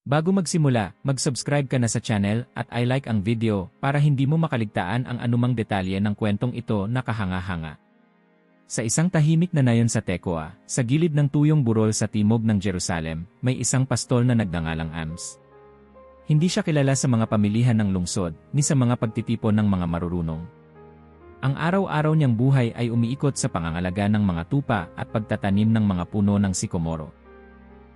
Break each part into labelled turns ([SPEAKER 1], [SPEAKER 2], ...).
[SPEAKER 1] Bago magsimula, mag-subscribe ka na sa channel at i-like ang video para hindi mo makaligtaan ang anumang detalye ng kwentong ito na kahanga-hanga. Sa isang tahimik na nayon sa Tekoa, sa gilid ng tuyong burol sa timog ng Jerusalem, may isang pastol na nagngangalang Ams. Hindi siya kilala sa mga pamilihan ng lungsod, ni sa mga pagtitipon ng mga marurunong. Ang araw-araw niyang buhay ay umiikot sa pangangalaga ng mga tupa at pagtatanim ng mga puno ng sikomoro.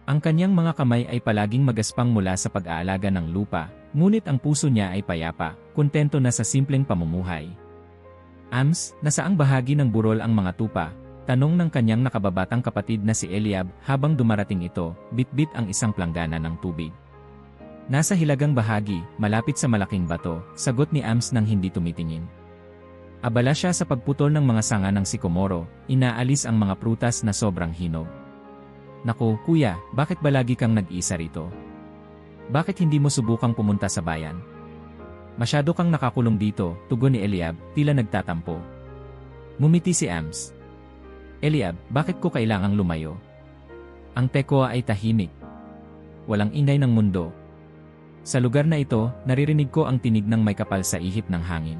[SPEAKER 1] Ang kanyang mga kamay ay palaging magaspang mula sa pag-aalaga ng lupa, ngunit ang puso niya ay payapa, kontento na sa simpleng pamumuhay. Ams, nasaang bahagi ng burol ang mga tupa? Tanong ng kanyang nakababatang kapatid na si Eliab habang dumarating ito, bitbit ang isang planggana ng tubig. Nasa hilagang bahagi, malapit sa malaking bato, sagot ni Ams nang hindi tumitingin. Abala siya sa pagputol ng mga sanga ng sikomoro, inaalis ang mga prutas na sobrang hinog. Naku, kuya, bakit ba lagi kang nag-iisa rito? Bakit hindi mo subukang pumunta sa bayan? Masyado kang nakakulong dito, tugon ni Eliab, tila nagtatampo. Ngumiti si Ams. Eliab, bakit ko kailangang lumayo? Ang Tekoa ay tahimik. Walang ingay ng mundo. Sa lugar na ito, naririnig ko ang tinig ng may kapal sa ihip ng hangin.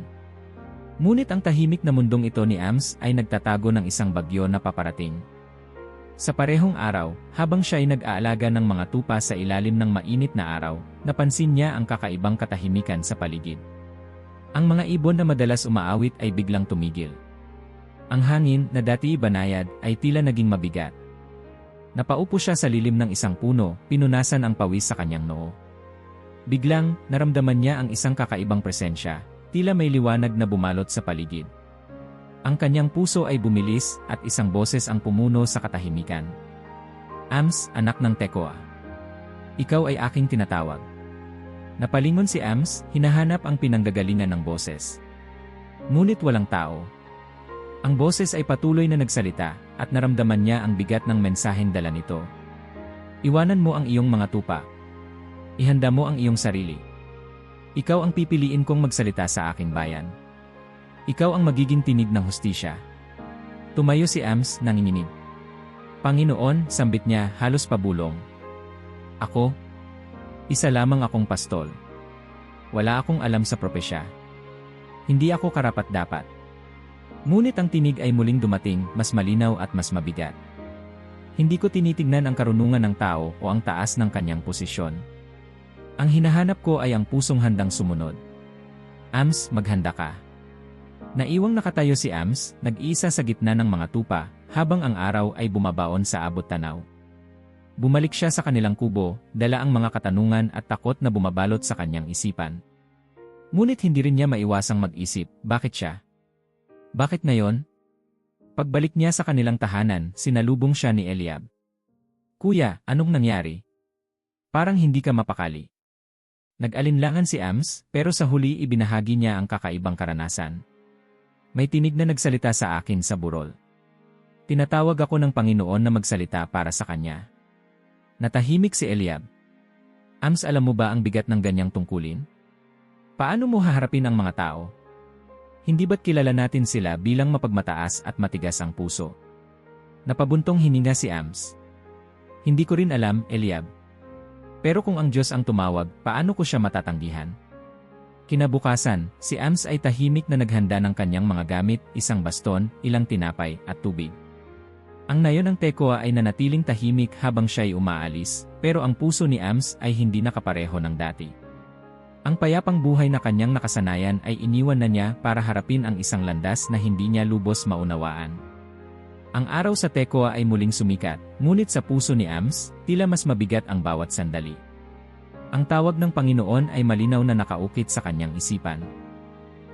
[SPEAKER 1] Ngunit ang tahimik na mundong ito ni Ams ay nagtatago ng isang bagyo na paparating. Sa parehong araw, habang siya ay nag-aalaga ng mga tupa sa ilalim ng mainit na araw, napansin niya ang kakaibang katahimikan sa paligid. Ang mga ibon na madalas umaawit ay biglang tumigil. Ang hangin, na dati banayad, ay tila naging mabigat. Napaupo siya sa lilim ng isang puno, pinunasan ang pawis sa kanyang noo. Biglang, naramdaman niya ang isang kakaibang presensya, tila may liwanag na bumalot sa paligid. Ang kanyang puso ay bumilis at isang boses ang pumuno sa katahimikan. Ams, anak ng Tekoa. Ikaw ay aking tinatawag. Napalingon si Ams, hinahanap ang pinanggagalingan ng boses. Ngunit walang tao. Ang boses ay patuloy na nagsalita at naramdaman niya ang bigat ng mensaheng dala nito. Iwanan mo ang iyong mga tupa. Ihanda mo ang iyong sarili. Ikaw ang pipiliin kong magsalita sa aking bayan. Ikaw ang magiging tinig ng hustisya. Tumayo si Ams, nanginginig. Panginoon, sambit niya, halos pabulong. Ako? Isa lamang akong pastol. Wala akong alam sa propesya. Hindi ako karapat-dapat. Ngunit ang tinig ay muling dumating, mas malinaw at mas mabigat. Hindi ko tinitignan ang karunungan ng tao o ang taas ng kanyang posisyon. Ang hinahanap ko ay ang pusong handang sumunod. Ams, maghanda ka. Naiwang nakatayo si Ams, nag-iisa sa gitna ng mga tupa, habang ang araw ay bumabaon sa abot tanaw. Bumalik siya sa kanilang kubo, dala ang mga katanungan at takot na bumabalot sa kanyang isipan. Ngunit hindi rin niya maiwasang mag-isip, bakit siya? Bakit ngayon? Pagbalik niya sa kanilang tahanan, sinalubong siya ni Eliab. Kuya, anong nangyari? Parang hindi ka mapakali. Nag-alinlangan si Ams, pero sa huli ibinahagi niya ang kakaibang karanasan. May tinig na nagsalita sa akin sa burol. Tinatawag ako ng Panginoon na magsalita para sa kanya. Natahimik si Eliab. Ams, alam mo ba ang bigat ng ganyang tungkulin? Paano mo haharapin ang mga tao? Hindi ba't kilala natin sila bilang mapagmataas at matigas ang puso? Napabuntong hininga si Ams. Hindi ko rin alam, Eliab. Pero kung ang Diyos ang tumawag, paano ko siya matatanggihan? Kinabukasan, si Ams ay tahimik na naghanda ng kanyang mga gamit, isang baston, ilang tinapay, at tubig. Ang nayon ng Tekoa ay nanatiling tahimik habang siya ay umaalis, pero ang puso ni Ams ay hindi nakapareho ng dati. Ang payapang buhay na kanyang nakasanayan ay iniwan na niya para harapin ang isang landas na hindi niya lubos maunawaan. Ang araw sa Tekoa ay muling sumikat, ngunit sa puso ni Ams, tila mas mabigat ang bawat sandali. Ang tawag ng Panginoon ay malinaw na nakaukit sa kanyang isipan.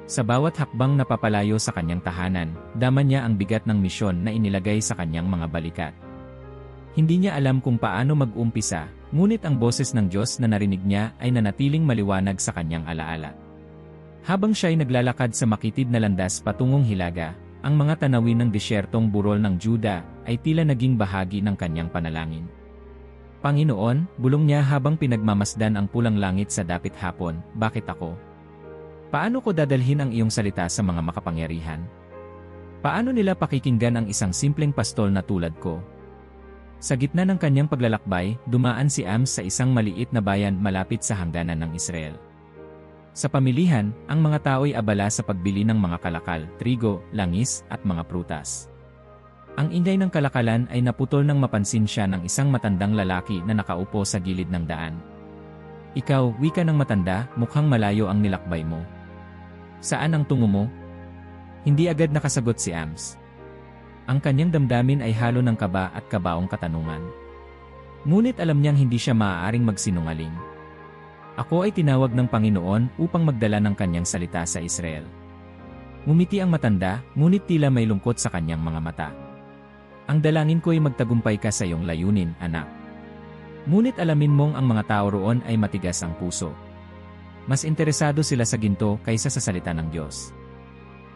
[SPEAKER 1] Sa bawat hakbang na papalayo sa kanyang tahanan, daman niya ang bigat ng misyon na inilagay sa kanyang mga balikat. Hindi niya alam kung paano mag-umpisa, ngunit ang boses ng Diyos na narinig niya ay nanatiling maliwanag sa kanyang alaala. Habang siya ay naglalakad sa makitid na landas patungong Hilaga, ang mga tanawin ng disyertong burol ng Juda ay tila naging bahagi ng kanyang panalangin. Panginoon, bulong niya habang pinagmamasdan ang pulang langit sa dapit hapon, bakit ako? Paano ko dadalhin ang iyong salita sa mga makapangyarihan? Paano nila pakikinggan ang isang simpleng pastol na tulad ko? Sa gitna ng kanyang paglalakbay, dumaan si Ams sa isang maliit na bayan malapit sa hangganan ng Israel. Sa pamilihan, ang mga tao'y abala sa pagbili ng mga kalakal, trigo, langis, at mga prutas. Ang ingay ng kalakalan ay naputol nang mapansin siya ng isang matandang lalaki na nakaupo sa gilid ng daan. "Ikaw, wika ng matanda, mukhang malayo ang nilakbay mo. Saan ang tungo mo?" Hindi agad nakasagot si Ams. Ang kanyang damdamin ay halo ng kaba at kabaong katanungan. Ngunit alam niyang hindi siya maaaring magsinungaling. "Ako ay tinawag ng Panginoon upang magdala ng kanyang salita sa Israel." Ngumiti ang matanda, ngunit tila may lungkot sa kanyang mga mata. "Ang dalangin ko ay magtagumpay ka sa iyong layunin, anak. Ngunit alamin mong ang mga tao roon ay matigas ang puso. Mas interesado sila sa ginto kaysa sa salita ng Diyos."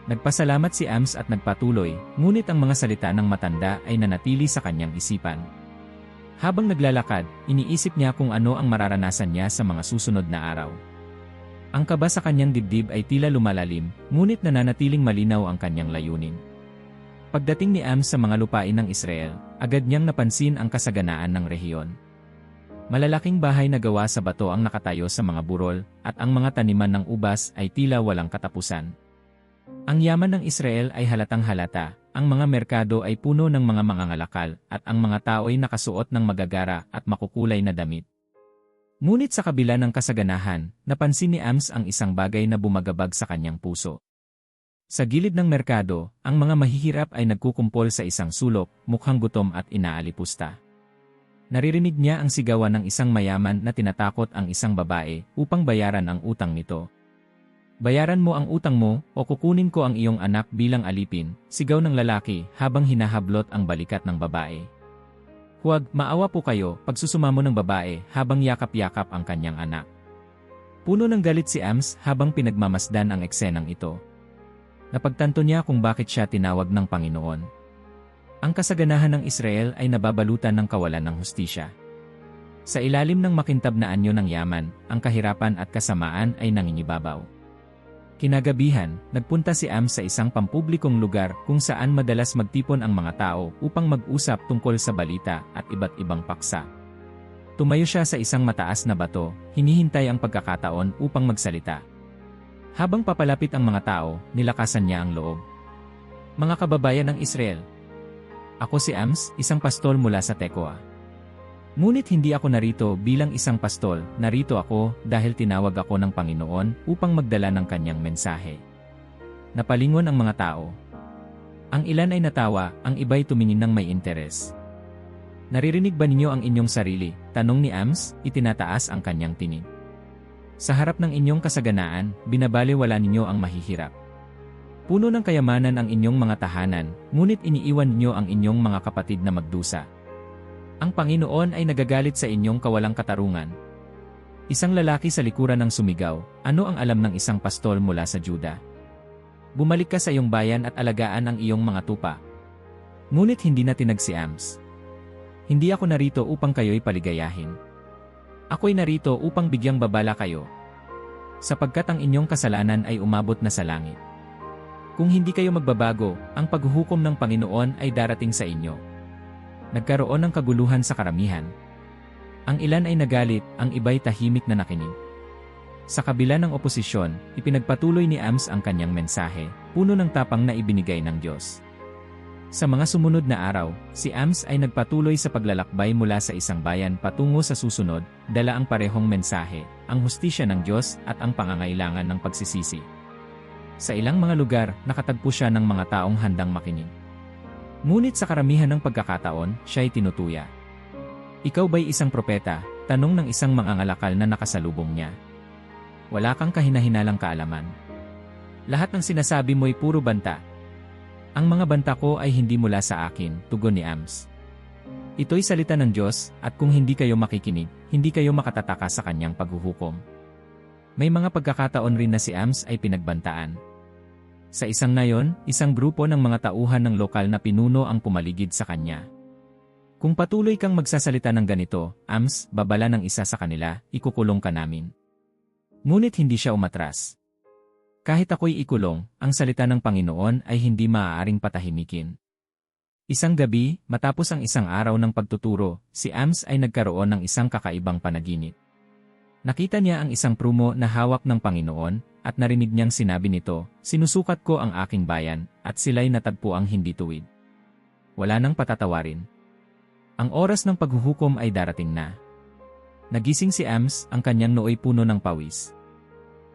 [SPEAKER 1] Nagpasalamat si Ams at nagpatuloy, ngunit ang mga salita ng matanda ay nanatili sa kanyang isipan. Habang naglalakad, iniisip niya kung ano ang mararanasan niya sa mga susunod na araw. Ang kaba sa kanyang dibdib ay tila lumalalim, ngunit nananatiling malinaw ang kanyang layunin. Pagdating ni Ams sa mga lupain ng Israel, agad niyang napansin ang kasaganaan ng rehiyon. Malalaking bahay na gawa sa bato ang nakatayo sa mga burol, at ang mga taniman ng ubas ay tila walang katapusan. Ang yaman ng Israel ay halatang halata, ang mga merkado ay puno ng mga mangangalakal, at ang mga tao ay nakasuot ng magagara at makukulay na damit. Ngunit sa kabila ng kasaganahan, napansin ni Ams ang isang bagay na bumagabag sa kanyang puso. Sa gilid ng merkado, ang mga mahihirap ay nagkukumpol sa isang sulok, mukhang gutom at inaalipusta. Naririnig niya ang sigawan ng isang mayaman na tinatakot ang isang babae upang bayaran ang utang nito. "Bayaran mo ang utang mo o kukunin ko ang iyong anak bilang alipin," sigaw ng lalaki habang hinahablot ang balikat ng babae. "Huwag, maawa po kayo," pagsusumamo ng babae habang yakap-yakap ang kanyang anak. Puno ng galit si Ams habang pinagmamasdan ang eksenang ito. Napagtanto niya kung bakit siya tinawag ng Panginoon. Ang kasaganahan ng Israel ay nababalutan ng kawalan ng hustisya. Sa ilalim ng makintab na anyo ng yaman, ang kahirapan at kasamaan ay nangingibabaw. Kinagabihan, nagpunta si Ams sa isang pampublikong lugar kung saan madalas magtipon ang mga tao upang mag-usap tungkol sa balita at iba't ibang paksa. Tumayo siya sa isang mataas na bato, hinihintay ang pagkakataon upang magsalita. Habang papalapit ang mga tao, nilakasan niya ang loob. "Mga kababayan ng Israel, ako si Ams, isang pastol mula sa Tekoa. Ngunit hindi ako narito bilang isang pastol, narito ako dahil tinawag ako ng Panginoon upang magdala ng kanyang mensahe." Napalingon ang mga tao. Ang ilan ay natawa, ang iba'y tumingin ng may interes. "Naririnig ba ninyo ang inyong sarili?" tanong ni Ams, itinataas ang kanyang tinig. "Sa harap ng inyong kasaganaan, binabalewala ninyo ang mahihirap. Puno ng kayamanan ang inyong mga tahanan, ngunit iniiwan ninyo ang inyong mga kapatid na magdusa. Ang Panginoon ay nagagalit sa inyong kawalang katarungan." Isang lalaki sa likuran ng sumigaw, "Ano ang alam ng isang pastol mula sa Juda? Bumalik ka sa iyong bayan at alagaan ang iyong mga tupa." Ngunit hindi na tinag si Ams. "Hindi ako narito upang kayo'y paligayahin. Ako'y narito upang bigyang babala kayo, sapagkat ang inyong kasalanan ay umabot na sa langit. Kung hindi kayo magbabago, ang paghuhukom ng Panginoon ay darating sa inyo." Nagkaroon ng kaguluhan sa karamihan. Ang ilan ay nagalit, ang iba'y tahimik na nakinig. Sa kabila ng oposisyon, ipinagpatuloy ni Ams ang kanyang mensahe, puno ng tapang na ibinigay ng Diyos. Sa mga sumunod na araw, si Ams ay nagpatuloy sa paglalakbay mula sa isang bayan patungo sa susunod, dala ang parehong mensahe, ang hustisya ng Diyos at ang pangangailangan ng pagsisisi. Sa ilang mga lugar, nakatagpo siya ng mga taong handang makinig. Ngunit sa karamihan ng pagkakataon, siya'y tinutuya. "Ikaw ba'y isang propeta?" tanong ng isang mangangalakal na nakasalubong niya. "Wala kang kahinahinalang kaalaman. Lahat ng sinasabi mo'y puro banta." "Ang mga banta ko ay hindi mula sa akin," tugon ni Ams. "Ito'y salita ng Diyos, at kung hindi kayo makikinig, hindi kayo makatataka sa kanyang paghuhukom." May mga pagkakataon rin na si Ams ay pinagbantaan. Sa isang nayon, isang grupo ng mga tauhan ng lokal na pinuno ang pumaligid sa kanya. "Kung patuloy kang magsasalita ng ganito, Ams," babala ng isa sa kanila, "ikukulong ka namin." Ngunit hindi siya umatras. "Kahit ako'y ikulong, ang salita ng Panginoon ay hindi maaaring patahimikin." Isang gabi, matapos ang isang araw ng pagtuturo, si Ams ay nagkaroon ng isang kakaibang panaginip. Nakita niya ang isang prumo na hawak ng Panginoon, at narinig niyang sinabi nito, "Sinusukat ko ang aking bayan, at sila'y natagpuang hindi tuwid. Wala nang patatawarin. Ang oras ng paghuhukom ay darating na." Nagising si Ams, ang kanyang nooy puno ng pawis.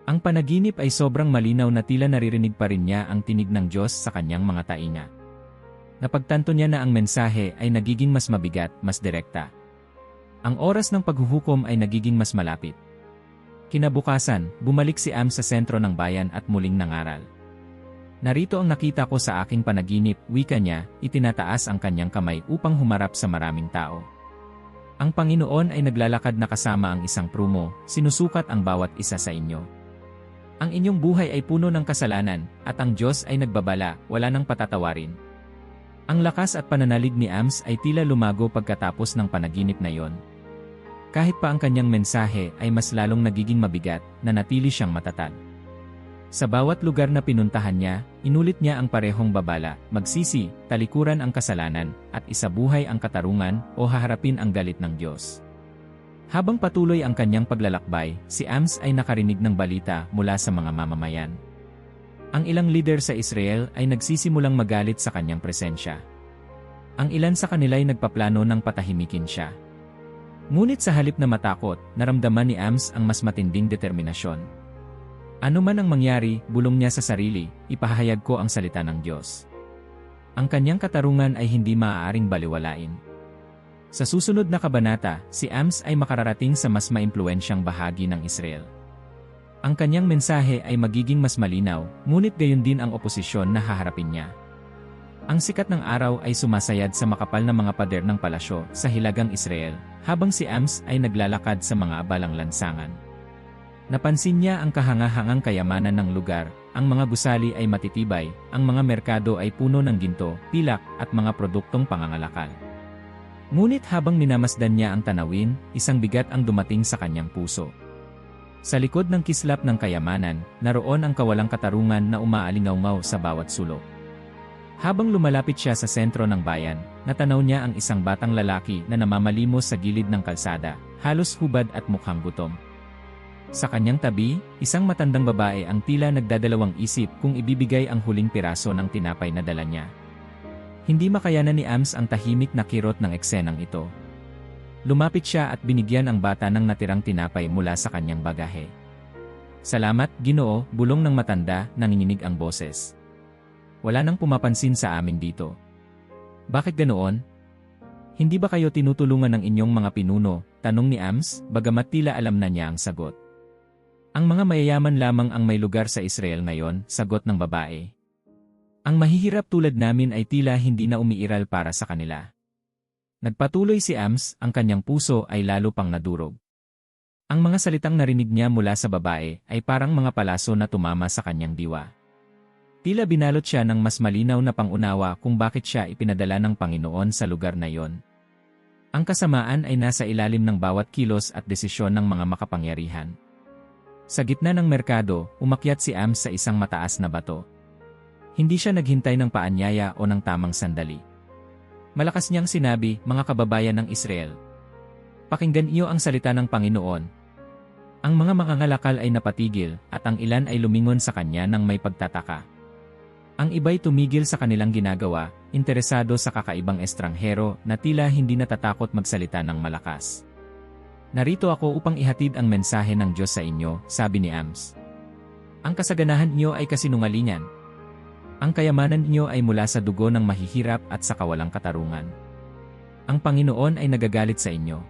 [SPEAKER 1] Ang panaginip ay sobrang malinaw na tila naririnig pa rin niya ang tinig ng Diyos sa kanyang mga tainga. Napagtanto niya na ang mensahe ay nagiging mas mabigat, mas direkta. Ang oras ng paghuhukom ay nagiging mas malapit. Kinabukasan, bumalik si Ams sa sentro ng bayan at muling nangaral. "Narito ang nakita ko sa aking panaginip," wika niya, itinataas ang kanyang kamay upang humarap sa maraming tao. "Ang Panginoon ay naglalakad na kasama ang isang prumo, sinusukat ang bawat isa sa inyo. Ang inyong buhay ay puno ng kasalanan, at ang Diyos ay nagbabala, wala nang patatawarin." Ang lakas at pananalig ni Ams ay tila lumago pagkatapos ng panaginip na iyon. Kahit pa ang kanyang mensahe ay mas lalong nagiging mabigat, nanatili siyang matatag. Sa bawat lugar na pinuntahan niya, inulit niya ang parehong babala, magsisi, talikuran ang kasalanan, at isabuhay ang katarungan o haharapin ang galit ng Diyos. Habang patuloy ang kanyang paglalakbay, si Ams ay nakarinig ng balita mula sa mga mamamayan. Ang ilang lider sa Israel ay nagsisimulang magalit sa kanyang presensya. Ang ilan sa kanila ay nagpaplano ng patahimikin siya. Ngunit sa halip na matakot, naramdaman ni Ams ang mas matinding determinasyon. "Ano man ang mangyari," bulong niya sa sarili, "ipahayag ko ang salita ng Diyos." Ang kanyang katarungan ay hindi maaaring baliwalain. Sa susunod na kabanata, si Ams ay makararating sa mas maimpluwensyang bahagi ng Israel. Ang kanyang mensahe ay magiging mas malinaw, ngunit gayon din ang oposisyon na haharapin niya. Ang sikat ng araw ay sumasayad sa makapal na mga pader ng palasyo sa hilagang Israel, habang si Ams ay naglalakad sa mga abalang lansangan. Napansin niya ang kahangahangang kayamanan ng lugar, ang mga gusali ay matitibay, ang mga merkado ay puno ng ginto, pilak, at mga produktong pangangalakal. Ngunit habang minamasdan niya ang tanawin, isang bigat ang dumating sa kanyang puso. Sa likod ng kislap ng kayamanan, naroon ang kawalang katarungan na umaalingaw sa bawat sulok. Habang lumalapit siya sa sentro ng bayan, natanaw niya ang isang batang lalaki na namamalimos sa gilid ng kalsada, halos hubad at mukhang gutom. Sa kanyang tabi, isang matandang babae ang tila nagdadalawang isip kung ibibigay ang huling piraso ng tinapay na dala niya. Hindi makayanan ni Ams ang tahimik na kirot ng eksenang ito. Lumapit siya at binigyan ang bata ng natirang tinapay mula sa kanyang bagahe. "Salamat, Ginoo," bulong ng matanda, nanginginig ang boses. "Wala nang pumapansin sa amin dito." "Bakit ganoon? Hindi ba kayo tinutulungan ng inyong mga pinuno?" tanong ni Ams, bagamat tila alam na niya ang sagot. "Ang mga mayayaman lamang ang may lugar sa Israel ngayon," sagot ng babae. "Ang mahihirap tulad namin ay tila hindi na umiiral para sa kanila." Nagpatuloy si Ams, ang kanyang puso ay lalo pang nadurog. Ang mga salitang narinig niya mula sa babae ay parang mga palaso na tumama sa kanyang diwa. Tila binalot siya ng mas malinaw na pangunawa kung bakit siya ipinadala ng Panginoon sa lugar na iyon. Ang kasamaan ay nasa ilalim ng bawat kilos at desisyon ng mga makapangyarihan. Sa gitna ng merkado, umakyat si Ams sa isang mataas na bato. Hindi siya naghintay ng paanyaya o ng tamang sandali. Malakas niyang sinabi, "Mga kababayan ng Israel, pakinggan niyo ang salita ng Panginoon." Ang mga mangangalakal ay napatigil, at ang ilan ay lumingon sa kanya ng may pagtataka. Ang iba'y tumigil sa kanilang ginagawa, interesado sa kakaibang estranghero na tila hindi natatakot magsalita ng malakas. "Narito ako upang ihatid ang mensahe ng Diyos sa inyo," sabi ni Ams. "Ang kasaganahan niyo ay kasinungalingan. Ang kayamanan niyo ay mula sa dugo ng mahihirap at sa kawalang katarungan. Ang Panginoon ay nagagalit sa inyo.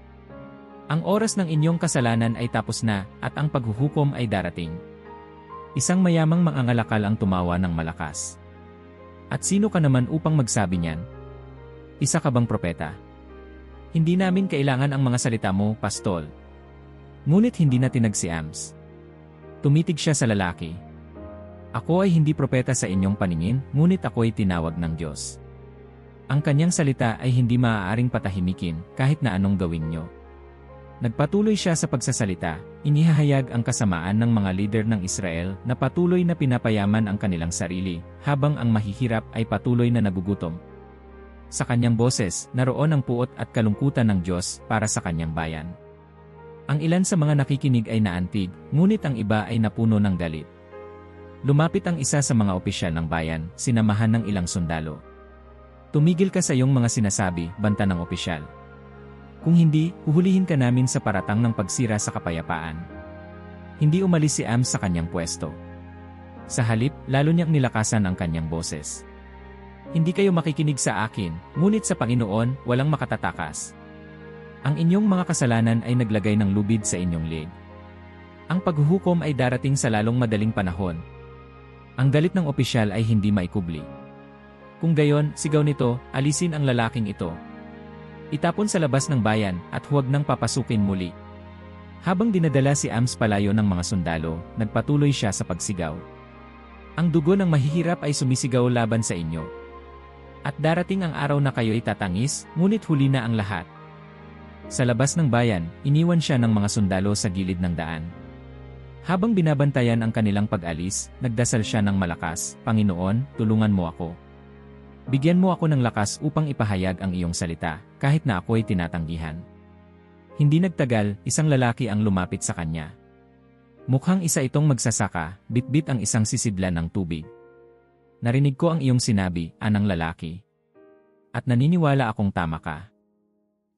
[SPEAKER 1] Ang oras ng inyong kasalanan ay tapos na, at ang paghuhukom ay darating." Isang mayamang mangangalakal ang tumawa ng malakas. "At sino ka naman upang magsabi niyan? Isa ka bang propeta? Hindi namin kailangan ang mga salita mo, pastol." Ngunit hindi na tinag si Ams. Tumitig siya sa lalaki. "Ako ay hindi propeta sa inyong paningin, ngunit ako ay tinawag ng Diyos. Ang kanyang salita ay hindi maaaring patahimikin kahit na anong gawin niyo." Nagpatuloy siya sa pagsasalita, inihahayag ang kasamaan ng mga lider ng Israel na patuloy na pinapayaman ang kanilang sarili, habang ang mahihirap ay patuloy na nagugutom. Sa kanyang boses, naroon ang puot at kalungkutan ng Diyos para sa kanyang bayan. Ang ilan sa mga nakikinig ay naantig, ngunit ang iba ay napuno ng galit. Lumapit ang isa sa mga opisyal ng bayan, sinamahan ng ilang sundalo. Tumigil ka sa iyong mga sinasabi, banta ng opisyal. Kung hindi, huhulihin ka namin sa paratang ng pagsira sa kapayapaan. Hindi umalis si Ams sa kanyang pwesto. Sa halip, lalo niyang nilakasan ang kanyang boses. Hindi kayo makikinig sa akin, ngunit sa Panginoon, walang makatatakas. Ang inyong mga kasalanan ay naglagay ng lubid sa inyong leeg. Ang paghuhukom ay darating sa lalong madaling panahon. Ang galit ng opisyal ay hindi maikubli. Kung gayon, sigaw nito, alisin ang lalaking ito. Itapon sa labas ng bayan at huwag nang papasukin muli. Habang dinadala si Ams palayo ng mga sundalo, nagpatuloy siya sa pagsigaw. Ang dugo ng mahihirap ay sumisigaw laban sa inyo. At darating ang araw na kayo itatangis, ngunit huli na ang lahat. Sa labas ng bayan, iniwan siya ng mga sundalo sa gilid ng daan. Habang binabantayan ang kanilang pag-alis, nagdasal siya ng malakas, Panginoon, tulungan mo ako. Bigyan mo ako ng lakas upang ipahayag ang iyong salita, kahit na ako'y tinatanggihan. Hindi nagtagal, isang lalaki ang lumapit sa kanya. Mukhang isa itong magsasaka, bitbit ang isang sisidlan ng tubig. Narinig ko ang iyong sinabi, anang lalaki. At naniniwala akong tama ka.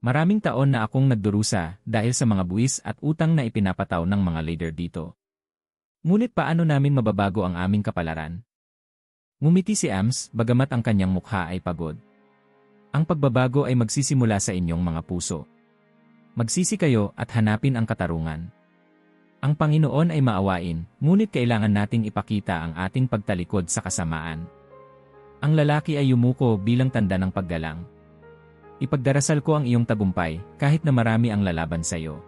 [SPEAKER 1] Maraming taon na akong nagdurusa dahil sa mga buwis at utang na ipinapataw ng mga leader dito. Ngunit paano namin mababago ang aming kapalaran? Ngumiti si Ams, bagamat ang kanyang mukha ay pagod. Ang pagbabago ay magsisimula sa inyong mga puso. Magsisi kayo at hanapin ang katarungan. Ang Panginoon ay maawain, ngunit kailangan nating ipakita ang ating pagtalikod sa kasamaan. Ang lalaki ay yumuko bilang tanda ng paggalang. Ipagdarasal ko ang iyong tagumpay, kahit na marami ang lalaban sa iyo.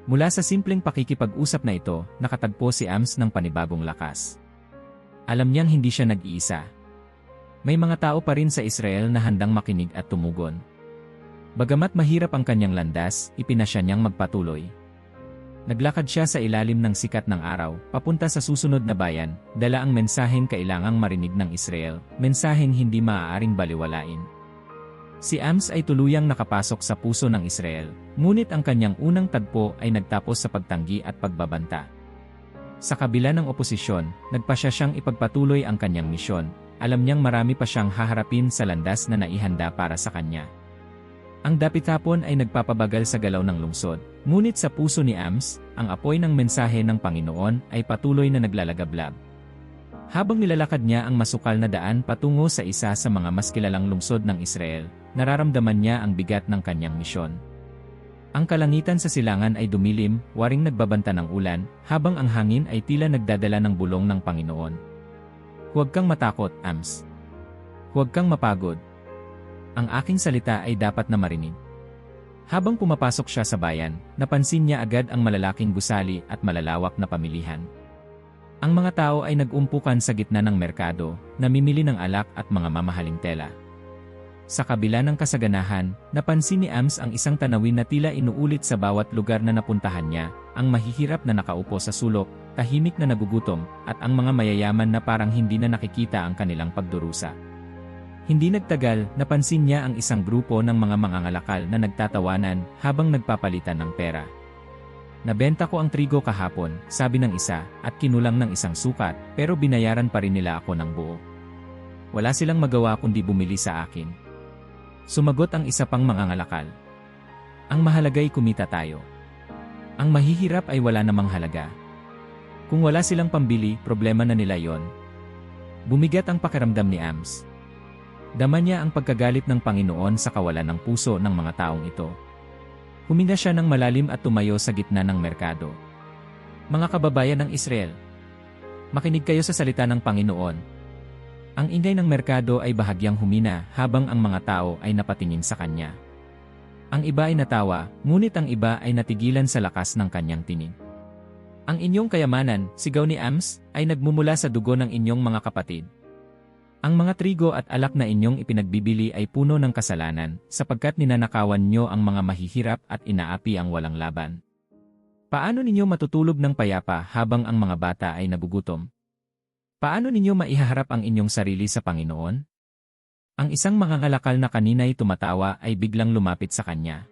[SPEAKER 1] Mula sa simpleng pakikipag-usap na ito, nakatagpo si Ams ng panibagong lakas. Alam niyang hindi siya nag-iisa. May mga tao pa rin sa Israel na handang makinig at tumugon. Bagamat mahirap ang kanyang landas, ipinasya niyang magpatuloy. Naglakad siya sa ilalim ng sikat ng araw, papunta sa susunod na bayan, dala ang mensaheng kailangang marinig ng Israel, mensaheng hindi maaaring baliwalain. Si Ams ay tuluyang nakapasok sa puso ng Israel, ngunit ang kanyang unang tagpo ay nagtapos sa pagtanggi at pagbabanta. Sa kabila ng oposisyon, nagpasya siyang ipagpatuloy ang kanyang misyon, alam niyang marami pa siyang haharapin sa landas na naihanda para sa kanya. Ang dapit-hapon ay nagpapabagal sa galaw ng lungsod, ngunit sa puso ni Ams, ang apoy ng mensahe ng Panginoon ay patuloy na naglalagablab. Habang nilalakad niya ang masukal na daan patungo sa isa sa mga mas kilalang lungsod ng Israel, nararamdaman niya ang bigat ng kanyang misyon. Ang kalangitan sa silangan ay dumilim, waring nagbabanta ng ulan, habang ang hangin ay tila nagdadala ng bulong ng Panginoon. Huwag kang matakot, Ams. Huwag kang mapagod. Ang aking salita ay dapat na marinig. Habang pumapasok siya sa bayan, napansin niya agad ang malalaking gusali at malalawak na pamilihan. Ang mga tao ay nag-umpukan sa gitna ng merkado, namimili ng alak at mga mamahaling tela. Sa kabila ng kasaganahan, napansin ni Ams ang isang tanawin na tila inuulit sa bawat lugar na napuntahan niya, ang mahihirap na nakaupo sa sulok, tahimik na nagugutom, at ang mga mayayaman na parang hindi na nakikita ang kanilang pagdurusa. Hindi nagtagal, napansin niya ang isang grupo ng mga mangangalakal na nagtatawanan habang nagpapalitan ng pera. Nabenta ko ang trigo kahapon, sabi ng isa, at kinulang ng isang sukat, pero binayaran pa rin nila ako ng buo. Wala silang magawa kundi bumili sa akin. Sumagot ang isa pang mangangalakal. Ang mahalaga'y kumita tayo. Ang mahihirap ay wala namang halaga. Kung wala silang pambili, problema na nila yon. Bumigat ang pakiramdam ni Ams. Dama niya ang pagkagalit ng Panginoon sa kawalan ng puso ng mga taong ito. Huminga siya ng malalim at tumayo sa gitna ng merkado. Mga kababayan ng Israel, makinig kayo sa salita ng Panginoon. Ang ingay ng merkado ay bahagyang humina habang ang mga tao ay napatingin sa kanya. Ang iba ay natawa, ngunit ang iba ay natigilan sa lakas ng kanyang tinig. Ang inyong kayamanan, sigaw ni Ams, ay nagmumula sa dugo ng inyong mga kapatid. Ang mga trigo at alak na inyong ipinagbibili ay puno ng kasalanan, sapagkat ninanakawan nyo ang mga mahihirap at inaapi ang walang laban. Paano ninyo matutulog ng payapa habang ang mga bata ay nagugutom? Paano ninyo maihaharap ang inyong sarili sa Panginoon? Ang isang mangangalakal na kanina'y tumatawa ay biglang lumapit sa kanya.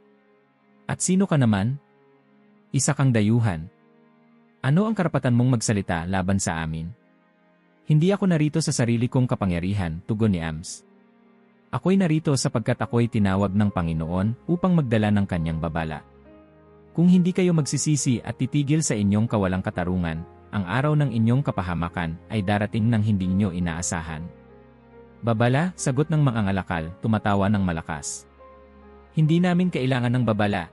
[SPEAKER 1] At sino ka naman? Isa kang dayuhan. Ano ang karapatan mong magsalita laban sa amin? Hindi ako narito sa sarili kong kapangyarihan, tugon ni Ams. Ako'y narito sapagkat ako'y tinawag ng Panginoon upang magdala ng kanyang babala. Kung hindi kayo magsisisi at titigil sa inyong kawalang katarungan, ang araw ng inyong kapahamakan ay darating ng hindi niyo inaasahan. Babala, sagot ng mangangalakal, tumatawa ng malakas. Hindi namin kailangan ng babala.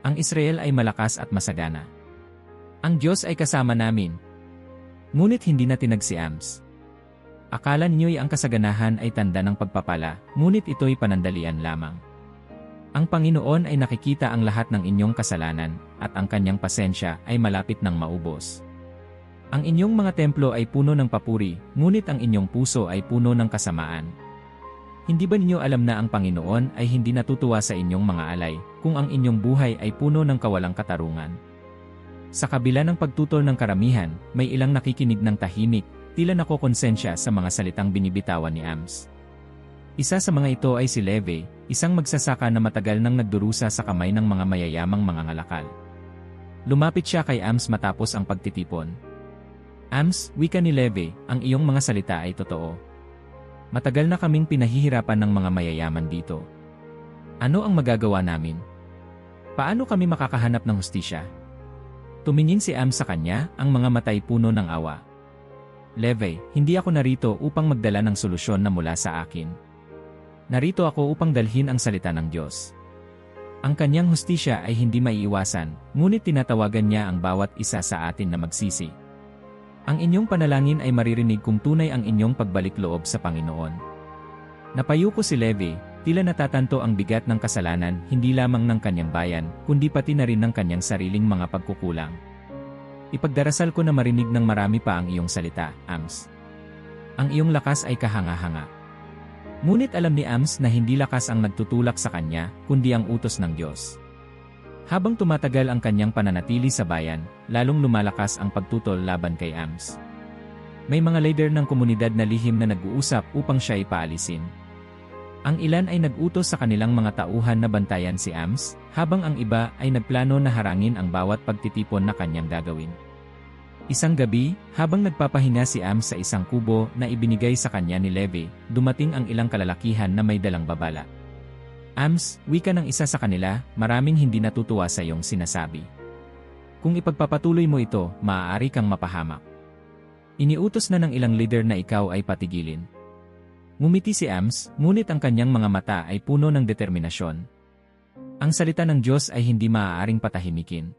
[SPEAKER 1] Ang Israel ay malakas at masagana. Ang Diyos ay kasama namin. Ngunit hindi na tinag si Ams. Akala ninyo'y ang kasaganahan ay tanda ng pagpapala, ngunit ito'y panandalian lamang. Ang Panginoon ay nakikita ang lahat ng inyong kasalanan, at ang kanyang pasensya ay malapit ng maubos. Ang inyong mga templo ay puno ng papuri, ngunit ang inyong puso ay puno ng kasamaan. Hindi ba ninyo alam na ang Panginoon ay hindi natutuwa sa inyong mga alay, kung ang inyong buhay ay puno ng kawalang katarungan? Sa kabila ng pagtutol ng karamihan, may ilang nakikinig ng tahimik, tila nakokonsensya sa mga salitang binibitawan ni Ams. Isa sa mga ito ay si Leve, isang magsasaka na matagal nang nagdurusa sa kamay ng mga mayayamang mangangalakal. Lumapit siya kay Ams matapos ang pagtitipon. Ams, wika ni Leve, ang iyong mga salita ay totoo. Matagal na kaming pinahihirapan ng mga mayayaman dito. Ano ang magagawa namin? Paano kami makakahanap ng hustisya? Tumingin si Ams sa kanya, ang mga matay puno ng awa. Leve, hindi ako narito upang magdala ng solusyon na mula sa akin. Narito ako upang dalhin ang salita ng Diyos. Ang kanyang hustisya ay hindi maiiwasan, ngunit tinatawagan niya ang bawat isa sa atin na magsisi. Ang inyong panalangin ay maririnig kung tunay ang inyong pagbalik loob sa Panginoon. Napayuko si Leve, tila natatanto ang bigat ng kasalanan hindi lamang ng kanyang bayan, kundi pati na rin ng kanyang sariling mga pagkukulang. Ipagdarasal ko na marinig ng marami pa ang iyong salita, Ams. Ang iyong lakas ay kahanga-hanga. Ngunit alam ni Ams na hindi lakas ang nagtutulak sa kanya, kundi ang utos ng Diyos. Habang tumatagal ang kanyang pananatili sa bayan, lalong lumalakas ang pagtutol laban kay Ams. May mga leader ng komunidad na lihim na nag-uusap upang siya ipaalisin. Ang ilan ay nag-utos sa kanilang mga tauhan na bantayan si Ams, habang ang iba ay nagplano na harangin ang bawat pagtitipon na kanyang gagawin. Isang gabi, habang nagpapahinga si Ams sa isang kubo na ibinigay sa kanya ni Leve, dumating ang ilang kalalakihan na may dalang babala. Ams, wika ng isa sa kanila, maraming hindi natutuwa sa iyong sinasabi. Kung ipagpapatuloy mo ito, maaari kang mapahamak. Iniutos na ng ilang leader na ikaw ay patigilin. Ngumiti si Ams, ngunit ang kanyang mga mata ay puno ng determinasyon. Ang salita ng Diyos ay hindi maaaring patahimikin.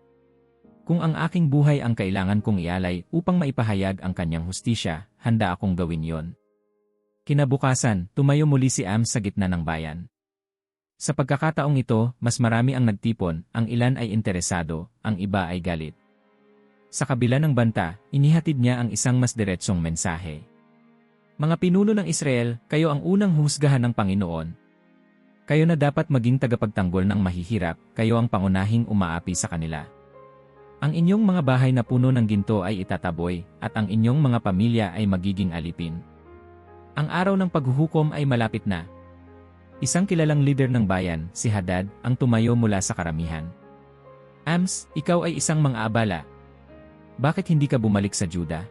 [SPEAKER 1] Kung ang aking buhay ang kailangan kong ialay upang maipahayag ang kanyang hustisya, handa akong gawin yon. Kinabukasan, tumayo muli si Ams sa gitna ng bayan. Sa pagkakataong ito, mas marami ang nagtipon, ang ilan ay interesado, ang iba ay galit. Sa kabila ng banta, inihatid niya ang isang mas diretsong mensahe. Mga pinuno ng Israel, kayo ang unang husgahan ng Panginoon. Kayo na dapat maging tagapagtanggol ng mahihirap, kayo ang pangunahing umaapi sa kanila. Ang inyong mga bahay na puno ng ginto ay itataboy, at ang inyong mga pamilya ay magiging alipin. Ang araw ng paghuhukom ay malapit na. Isang kilalang leader ng bayan, si Hadad, ang tumayo mula sa karamihan. Ams, ikaw ay isang mang-aabala. Bakit hindi ka bumalik sa Juda?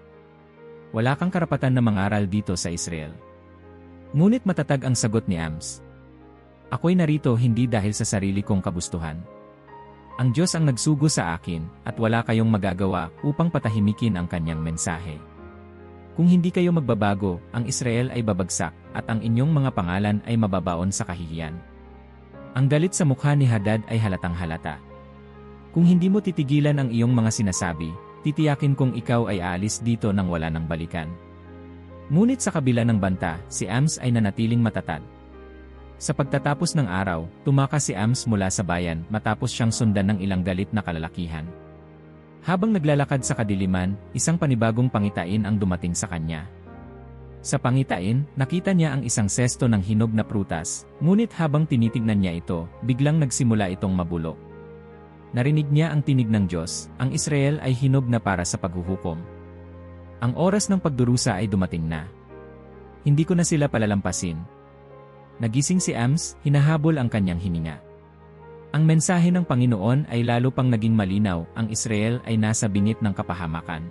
[SPEAKER 1] Wala kang karapatan na mangaral dito sa Israel. Ngunit matatag ang sagot ni Ams. Ako'y narito hindi dahil sa sarili kong kagustuhan. Ang Diyos ang nagsugo sa akin, at wala kayong magagawa upang patahimikin ang kanyang mensahe. Kung hindi kayo magbabago, ang Israel ay babagsak, at ang inyong mga pangalan ay mababaon sa kahihiyan. Ang galit sa mukha ni Hadad ay halatang halata. Kung hindi mo titigilan ang iyong mga sinasabi, titiyakin kong ikaw ay aalis dito nang wala ng balikan. Ngunit sa kabila ng banta, si Ams ay nanatiling matatag. Sa pagtatapos ng araw, tumakas si Ams mula sa bayan matapos siyang sundan ng ilang galit na kalalakihan. Habang naglalakad sa kadiliman, isang panibagong pangitain ang dumating sa kanya. Sa pangitain, nakita niya ang isang sesto ng hinog na prutas, ngunit habang tinitignan niya ito, biglang nagsimula itong mabulok. Narinig niya ang tinig ng Diyos, ang Israel ay hinog na para sa paghuhukom. Ang oras ng pagdurusa ay dumating na. Hindi ko na sila palalampasin. Nagising si Ams, hinahabol ang kanyang hininga. Ang mensahe ng Panginoon ay lalo pang naging malinaw, ang Israel ay nasa bingit ng kapahamakan.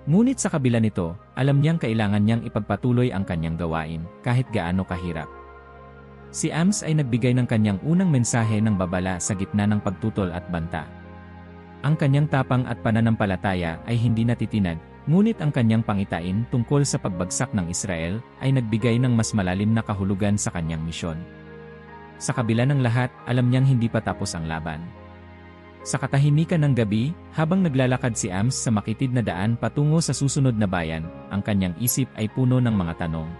[SPEAKER 1] Ngunit sa kabila nito, alam niyang kailangan niyang ipagpatuloy ang kanyang gawain, kahit gaano kahirap. Si Ams ay nagbigay ng kanyang unang mensahe ng babala sa gitna ng pagtutol at banta. Ang kanyang tapang at pananampalataya ay hindi natitinag, ngunit ang kanyang pangitain tungkol sa pagbagsak ng Israel ay nagbigay ng mas malalim na kahulugan sa kanyang misyon. Sa kabila ng lahat, alam niyang hindi pa tapos ang laban. Sa katahimikan ng gabi, habang naglalakad si Ams sa makitid na daan patungo sa susunod na bayan, ang kanyang isip ay puno ng mga tanong.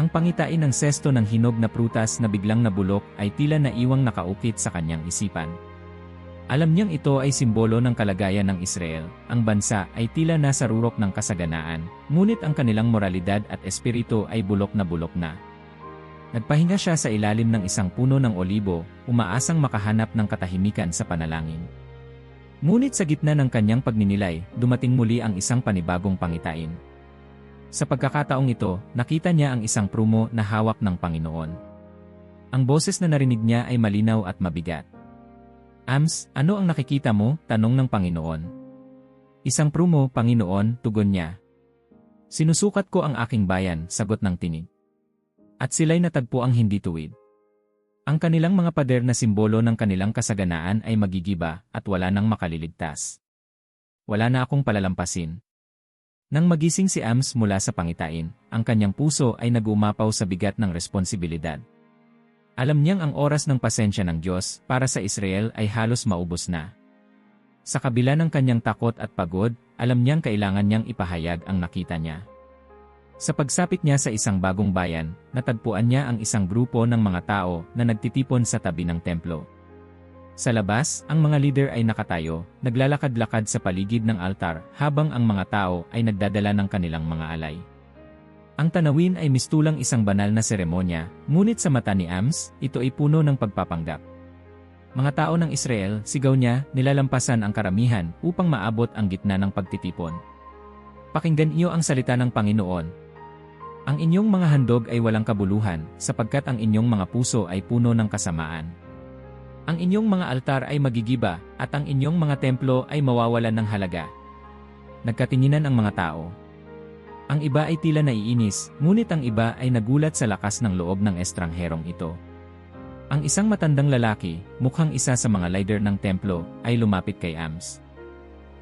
[SPEAKER 1] Ang pangitain ng sesto ng hinog na prutas na biglang nabulok ay tila naiwang nakaukit sa kanyang isipan. Alam niyang ito ay simbolo ng kalagayan ng Israel, ang bansa ay tila nasa rurok ng kasaganaan, ngunit ang kanilang moralidad at espiritu ay bulok na. Nagpahinga siya sa ilalim ng isang puno ng olibo, umaasang makahanap ng katahimikan sa panalangin. Ngunit sa gitna ng kanyang pagninilay, dumating muli ang isang panibagong pangitain. Sa pagkakataong ito, nakita niya ang isang prumo na hawak ng Panginoon. Ang boses na narinig niya ay malinaw at mabigat. Ams, ano ang nakikita mo? Tanong ng Panginoon. Isang prumo, Panginoon, tugon niya. Sinusukat ko ang aking bayan, sagot ng tinig. At sila'y natagpo ang hindi tuwid. Ang kanilang mga pader na simbolo ng kanilang kasaganaan ay magigiba at wala nang makaliligtas. Wala na akong palalampasin. Nang magising si Ams mula sa pangitain, ang kanyang puso ay nagumapaw sa bigat ng responsibilidad. Alam niyang ang oras ng pasensya ng Diyos para sa Israel ay halos maubos na. Sa kabila ng kanyang takot at pagod, alam niyang kailangan niyang ipahayag ang nakita niya. Sa pagsapit niya sa isang bagong bayan, natagpuan niya ang isang grupo ng mga tao na nagtitipon sa tabi ng templo. Sa labas, ang mga leader ay nakatayo, naglalakad-lakad sa paligid ng altar habang ang mga tao ay nagdadala ng kanilang mga alay. Ang tanawin ay mistulang isang banal na seremonya, ngunit sa mata ni Ams, ito ay puno ng pagpapanggap. Mga tao ng Israel, sigaw niya, nilalampasan ang karamihan upang maabot ang gitna ng pagtitipon. Pakinggan niyo ang salita ng Panginoon. Ang inyong mga handog ay walang kabuluhan, sapagkat ang inyong mga puso ay puno ng kasamaan. Ang inyong mga altar ay magigiba, at ang inyong mga templo ay mawawalan ng halaga. Nagkatinginan ang mga tao. Ang iba ay tila naiinis, ngunit ang iba ay nagulat sa lakas ng loob ng estrangherong ito. Ang isang matandang lalaki, mukhang isa sa mga leader ng templo, ay lumapit kay Ams.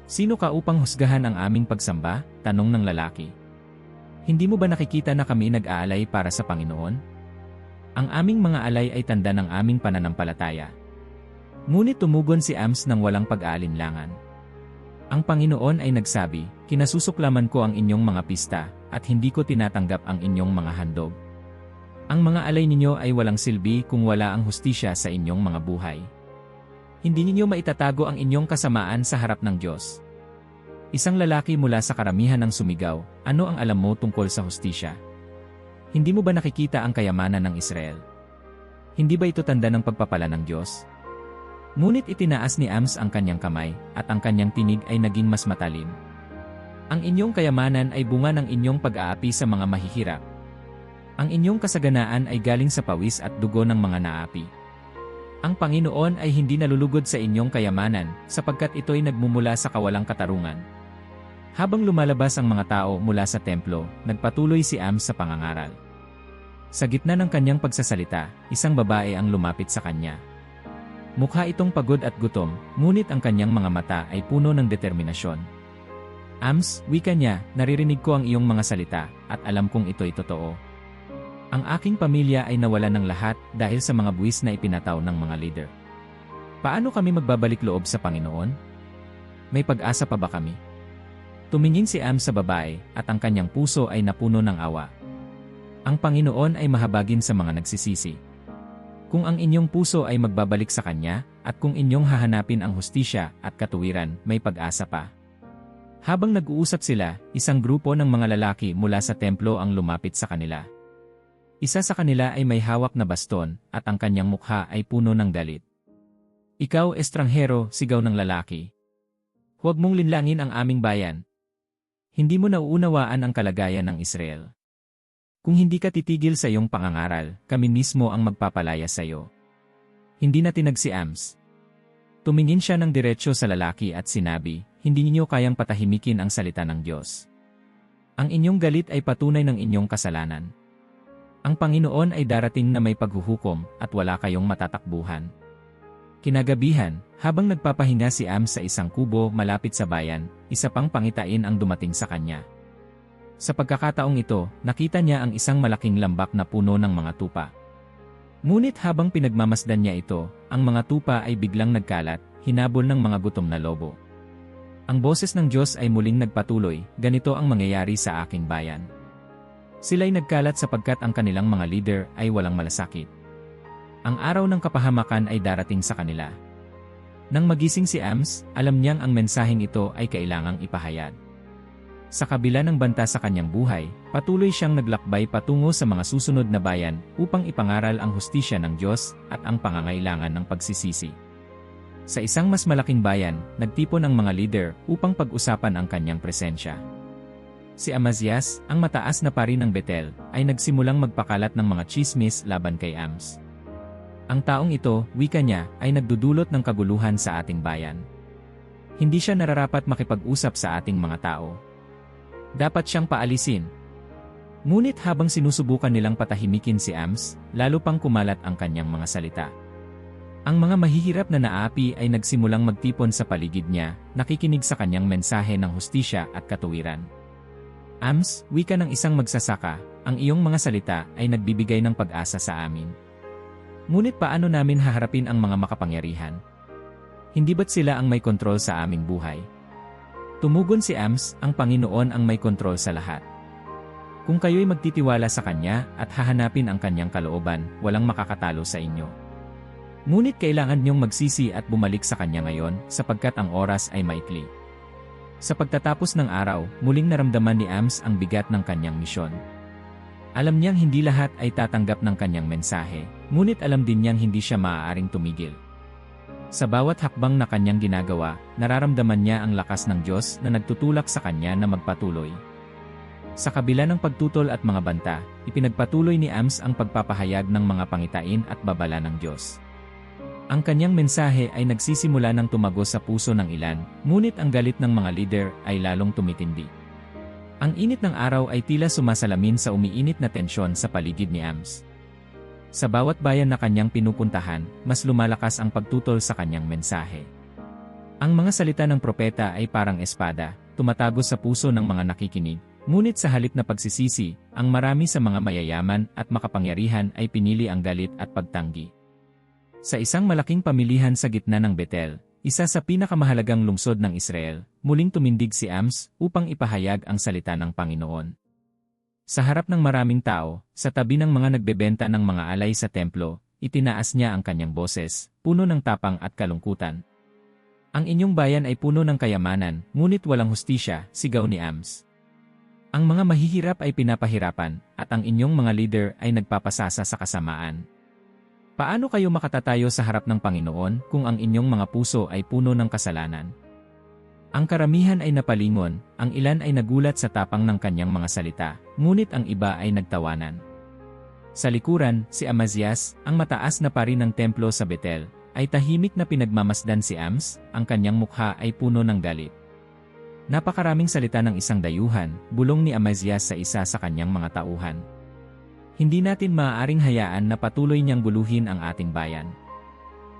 [SPEAKER 1] Sino ka upang husgahan ang aming pagsamba? Tanong ng lalaki. Hindi mo ba nakikita na kami nag-aalay para sa Panginoon? Ang aming mga alay ay tanda ng aming pananampalataya. Ngunit tumugon si Ams ng walang pag-aalinlangan. Ang Panginoon ay nagsabi, kinasusuklaman ko ang inyong mga pista, at hindi ko tinatanggap ang inyong mga handog. Ang mga alay ninyo ay walang silbi kung wala ang hustisya sa inyong mga buhay. Hindi ninyo maitatago ang inyong kasamaan sa harap ng Diyos. Isang lalaki mula sa karamihan ang sumigaw, ano ang alam mo tungkol sa hustisya? Hindi mo ba nakikita ang kayamanan ng Israel? Hindi ba ito tanda ng pagpapala ng Diyos? Ngunit itinaas ni Ams ang kanyang kamay, at ang kanyang tinig ay naging mas matalim. Ang inyong kayamanan ay bunga ng inyong pag-aapi sa mga mahihirap. Ang inyong kasaganaan ay galing sa pawis at dugo ng mga naapi. Ang Panginoon ay hindi nalulugod sa inyong kayamanan, sapagkat ito'y nagmumula sa kawalang katarungan. Habang lumalabas ang mga tao mula sa templo, nagpatuloy si Ams sa pangangaral. Sa gitna ng kanyang pagsasalita, isang babae ang lumapit sa kanya. Mukha itong pagod at gutom, ngunit ang kanyang mga mata ay puno ng determinasyon. Ams, wika niya, naririnig ko ang iyong mga salita, at alam kong ito'y totoo. Ang aking pamilya ay nawala ng lahat dahil sa mga buwis na ipinataw ng mga leader. Paano kami magbabalik loob sa Panginoon? May pag-asa pa ba kami? Tumingin si Ams sa babae, at ang kanyang puso ay napuno ng awa. Ang Panginoon ay mahabagin sa mga nagsisisi. Kung ang inyong puso ay magbabalik sa Kanya, at kung inyong hahanapin ang hustisya at katuwiran, may pag-asa pa. Habang nag-uusap sila, isang grupo ng mga lalaki mula sa templo ang lumapit sa kanila. Isa sa kanila ay may hawak na baston, at ang kanyang mukha ay puno ng galit. Ikaw, estranghero, sigaw ng lalaki. Huwag mong linlangin ang aming bayan. Hindi mo nauunawaan ang kalagayan ng Israel. Kung hindi ka titigil sa iyong pangangaral, kami mismo ang magpapalaya sa iyo. Hindi na tinag si Ams. Tumingin siya ng diretsyo sa lalaki at sinabi, hindi ninyo kayang patahimikin ang salita ng Diyos. Ang inyong galit ay patunay ng inyong kasalanan. Ang Panginoon ay darating na may paghuhukom at wala kayong matatakbuhan. Kinagabihan, habang nagpapahinga si Ams sa isang kubo malapit sa bayan, isa pang pangitain ang dumating sa kanya. Sa pagkakataong ito, nakita niya ang isang malaking lambak na puno ng mga tupa. Ngunit habang pinagmamasdan niya ito, ang mga tupa ay biglang nagkalat, hinabol ng mga gutom na lobo. Ang boses ng Diyos ay muling nagpatuloy, ganito ang mangyayari sa aking bayan. Sila'y nagkalat sapagkat ang kanilang mga leader ay walang malasakit. Ang araw ng kapahamakan ay darating sa kanila. Nang magising si Ams, alam niyang ang mensaheng ito ay kailangang ipahayag. Sa kabila ng banta sa kanyang buhay, patuloy siyang naglakbay patungo sa mga susunod na bayan upang ipangaral ang hustisya ng Diyos at ang pangangailangan ng pagsisisi. Sa isang mas malaking bayan, nagtipon ang mga leader upang pag-usapan ang kanyang presensya. Si Amazias, ang mataas na pari ng Betel, ay nagsimulang magpakalat ng mga tsismis laban kay Ams. Ang taong ito, wika niya, ay nagdudulot ng kaguluhan sa ating bayan. Hindi siya nararapat makipag-usap sa ating mga tao. Dapat siyang paalisin. Ngunit habang sinusubukan nilang patahimikin si Ams, lalo pang kumalat ang kanyang mga salita. Ang mga mahihirap na naapi ay nagsimulang magtipon sa paligid niya, nakikinig sa kanyang mensahe ng hustisya at katuwiran. Ams, wika ng isang magsasaka, ang iyong mga salita ay nagbibigay ng pag-asa sa amin. Ngunit paano namin haharapin ang mga makapangyarihan? Hindi ba't sila ang may kontrol sa aming buhay? Tumugon si Ams, ang Panginoon ang may kontrol sa lahat. Kung kayo'y magtitiwala sa Kanya at hahanapin ang Kanyang kalooban, walang makakatalo sa inyo. Ngunit kailangan niyong magsisi at bumalik sa Kanya ngayon, sapagkat ang oras ay maikli. Sa pagtatapos ng araw, muling naramdaman ni Ams ang bigat ng kanyang misyon. Alam niyang hindi lahat ay tatanggap ng kanyang mensahe, ngunit alam din niyang hindi siya maaaring tumigil. Sa bawat hakbang na kanyang ginagawa, nararamdaman niya ang lakas ng Diyos na nagtutulak sa kanya na magpatuloy. Sa kabila ng pagtutol at mga banta, ipinagpatuloy ni Ams ang pagpapahayag ng mga pangitain at babala ng Diyos. Ang kanyang mensahe ay nagsisimula ng tumagos sa puso ng ilan, ngunit ang galit ng mga leader ay lalong tumitindi. Ang init ng araw ay tila sumasalamin sa umiinit na tensyon sa paligid ni Ams. Sa bawat bayan na kanyang pinupuntahan, mas lumalakas ang pagtutol sa kanyang mensahe. Ang mga salita ng propeta ay parang espada, tumatagos sa puso ng mga nakikinig, ngunit sa halip na pagsisisi, ang marami sa mga mayayaman at makapangyarihan ay pinili ang galit at pagtanggi. Sa isang malaking pamilihan sa gitna ng Betel, isa sa pinakamahalagang lungsod ng Israel, muling tumindig si Ams upang ipahayag ang salita ng Panginoon. Sa harap ng maraming tao, sa tabi ng mga nagbebenta ng mga alay sa templo, itinaas niya ang kanyang boses, puno ng tapang at kalungkutan. Ang inyong bayan ay puno ng kayamanan, ngunit walang hustisya, sigaw ni Ams. Ang mga mahihirap ay pinapahirapan, at ang inyong mga leader ay nagpapasasa sa kasamaan. Paano kayo makatatayo sa harap ng Panginoon kung ang inyong mga puso ay puno ng kasalanan? Ang karamihan ay napalingon, ang ilan ay nagulat sa tapang ng kanyang mga salita, ngunit ang iba ay nagtawanan. Sa likuran, si Amazias, ang mataas na pari ng templo sa Betel, ay tahimik na pinagmamasdan si Ams, ang kanyang mukha ay puno ng galit. Napakaraming salita ng isang dayuhan, bulong ni Amazias sa isa sa kanyang mga tauhan. Hindi natin maaaring hayaan na patuloy niyang guluhin ang ating bayan.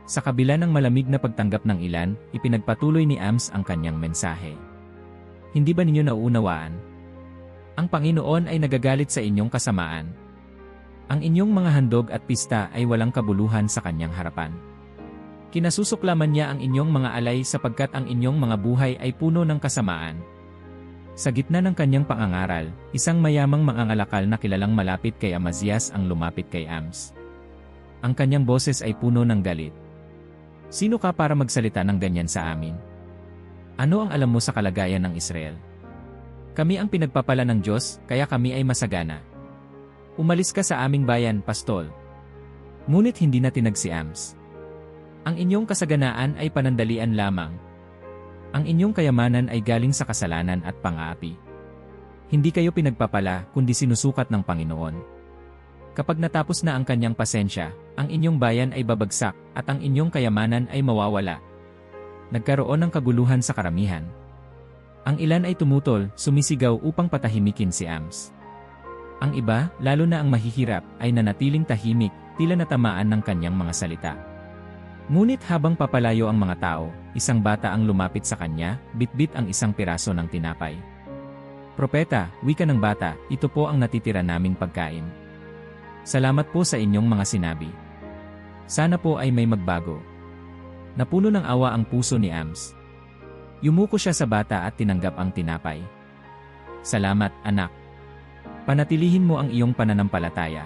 [SPEAKER 1] Sa kabila ng malamig na pagtanggap ng ilan, ipinagpatuloy ni Ams ang kanyang mensahe. Hindi ba ninyo nauunawaan? Ang Panginoon ay nagagalit sa inyong kasamaan. Ang inyong mga handog at pista ay walang kabuluhan sa kanyang harapan. Kinasusuklaman niya ang inyong mga alay sapagkat ang inyong mga buhay ay puno ng kasamaan. Sa gitna ng kanyang pangangaral, isang mayamang mangangalakal na kilalang malapit kay Amazias ang lumapit kay Ams. Ang kanyang boses ay puno ng galit. Sino ka para magsalita ng ganyan sa amin? Ano ang alam mo sa kalagayan ng Israel? Kami ang pinagpapala ng Diyos, kaya kami ay masagana. Umalis ka sa aming bayan, pastol. Ngunit hindi na tinag si Ams. Ang inyong kasaganaan ay panandalian lamang. Ang inyong kayamanan ay galing sa kasalanan at pang-aapi. hindi kayo pinagpapala kundi sinusukat ng Panginoon. Kapag natapos na ang kanyang pasensya, ang inyong bayan ay babagsak at ang inyong kayamanan ay mawawala. Nagkaroon ng kaguluhan sa karamihan. Ang ilan ay tumutol, sumisigaw upang patahimikin si Ams. Ang iba, lalo na ang mahihirap, ay nanatiling tahimik, tila natamaan ng kanyang mga salita. Ngunit habang papalayo ang mga tao, isang bata ang lumapit sa kanya, bitbit ang isang piraso ng tinapay. "Propeta," wika ng bata, "ito po ang natitira naming pagkain. Salamat po sa inyong mga sinabi. Sana po ay may magbago." Napuno ng awa ang puso ni Ams. Yumuko siya sa bata at tinanggap ang tinapay. "Salamat, anak. Panatilihin mo ang iyong pananampalataya.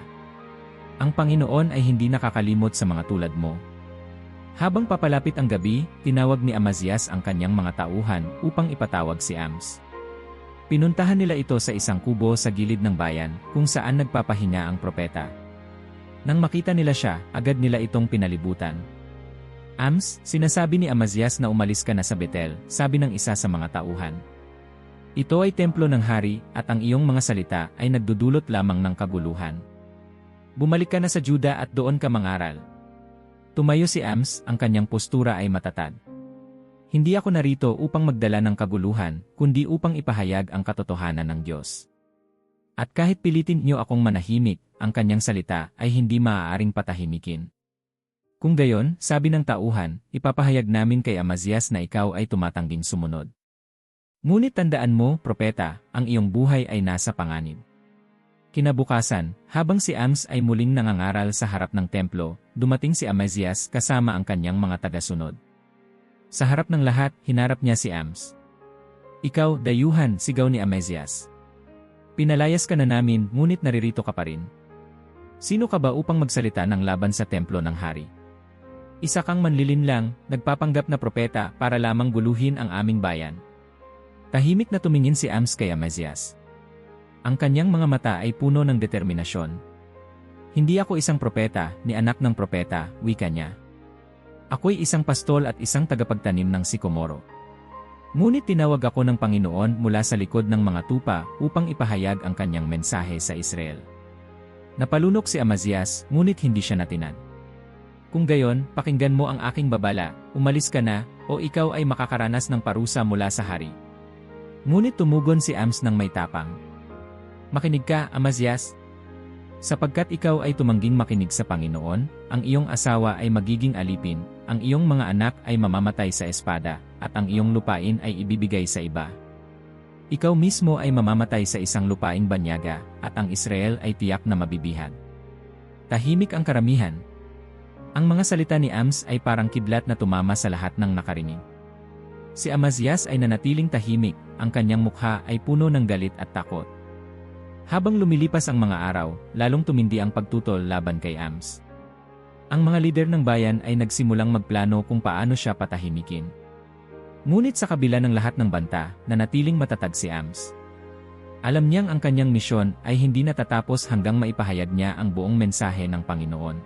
[SPEAKER 1] Ang Panginoon ay hindi nakakalimot sa mga tulad mo." Habang papalapit ang gabi, tinawag ni Amazias ang kanyang mga tauhan upang ipatawag si Ams. Pinuntahan nila ito sa isang kubo sa gilid ng bayan, kung saan nagpapahinga ang propeta. Nang makita nila siya, agad nila itong pinalibutan. "Ams, sinasabi ni Amazias na umalis ka na sa Betel," sabi ng isa sa mga tauhan. "Ito ay templo ng hari, at ang iyong mga salita ay nagdudulot lamang ng kaguluhan. Bumalik ka na sa Juda at doon ka mangaral." Tumayo si Ams, ang kanyang postura ay matatag. "Hindi ako narito upang magdala ng kaguluhan, kundi upang ipahayag ang katotohanan ng Diyos. At kahit pilitin niyo akong manahimik, ang kanyang salita ay hindi maaaring patahimikin. Kung gayon," sabi ng tauhan, "ipapahayag namin kay Amazias na ikaw ay tumatangging sumunod. Ngunit tandaan mo, propeta, ang iyong buhay ay nasa panganib." Kinabukasan, habang si Ams ay muling nangangaral sa harap ng templo, dumating si Amazias kasama ang kanyang mga tagasunod. Sa harap ng lahat, hinarap niya si Ams. "Ikaw, dayuhan," sigaw ni Amazias. "Pinalayas ka na namin, ngunit naririto ka pa rin. Sino ka ba upang magsalita ng laban sa templo ng hari? Isa kang manlilinlang, nagpapanggap na propeta para lamang guluhin ang aming bayan." Tahimik na tumingin si Ams kay Amazias. Ang kanyang mga mata ay puno ng determinasyon. "Hindi ako isang propeta, ni anak ng propeta," wika niya. "Ako'y isang pastol at isang tagapagtanim ng sikomoro. Ngunit tinawag ako ng Panginoon mula sa likod ng mga tupa upang ipahayag ang kanyang mensahe sa Israel." Napalunok si Amazias, ngunit hindi siya natinag. "Kung gayon, pakinggan mo ang aking babala, umalis ka na, o ikaw ay makakaranas ng parusa mula sa hari." Ngunit tumugon si Ams ng may tapang. "Makinig ka, Amazias. Sapagkat ikaw ay tumangging makinig sa Panginoon, ang iyong asawa ay magiging alipin, ang iyong mga anak ay mamamatay sa espada, at ang iyong lupain ay ibibigay sa iba. Ikaw mismo ay mamamatay sa isang lupaing banyaga, at ang Israel ay tiyak na mabibihag." Tahimik ang karamihan. Ang mga salita ni Ams ay parang kidlat na tumama sa lahat ng nakarinig. Si Amazias ay nanatiling tahimik, ang kanyang mukha ay puno ng galit at takot. Habang lumilipas ang mga araw, lalong tumindi ang pagtutol laban kay Ams. Ang mga lider ng bayan ay nagsimulang magplano kung paano siya patahimikin. Ngunit sa kabila ng lahat ng banta, nanatiling matatag si Ams. Alam niyang ang kanyang misyon ay hindi natatapos hanggang maipahayag niya ang buong mensahe ng Panginoon.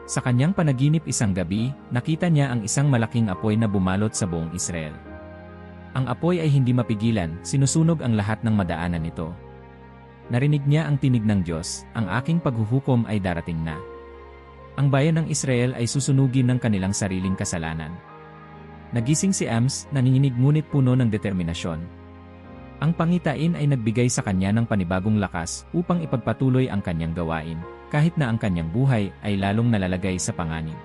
[SPEAKER 1] Sa kanyang panaginip isang gabi, nakita niya ang isang malaking apoy na bumalot sa buong Israel. Ang apoy ay hindi mapigilan, sinusunog ang lahat ng madaanan nito. Narinig niya ang tinig ng Diyos, "Ang aking paghuhukom ay darating na. Ang bayan ng Israel ay susunugin ng kanilang sariling kasalanan." Nagising si Ams, nanginginig ngunit puno ng determinasyon. Ang pangitain ay nagbigay sa kanya ng panibagong lakas upang ipagpatuloy ang kanyang gawain, kahit na ang kanyang buhay ay lalong nalalagay sa panganib.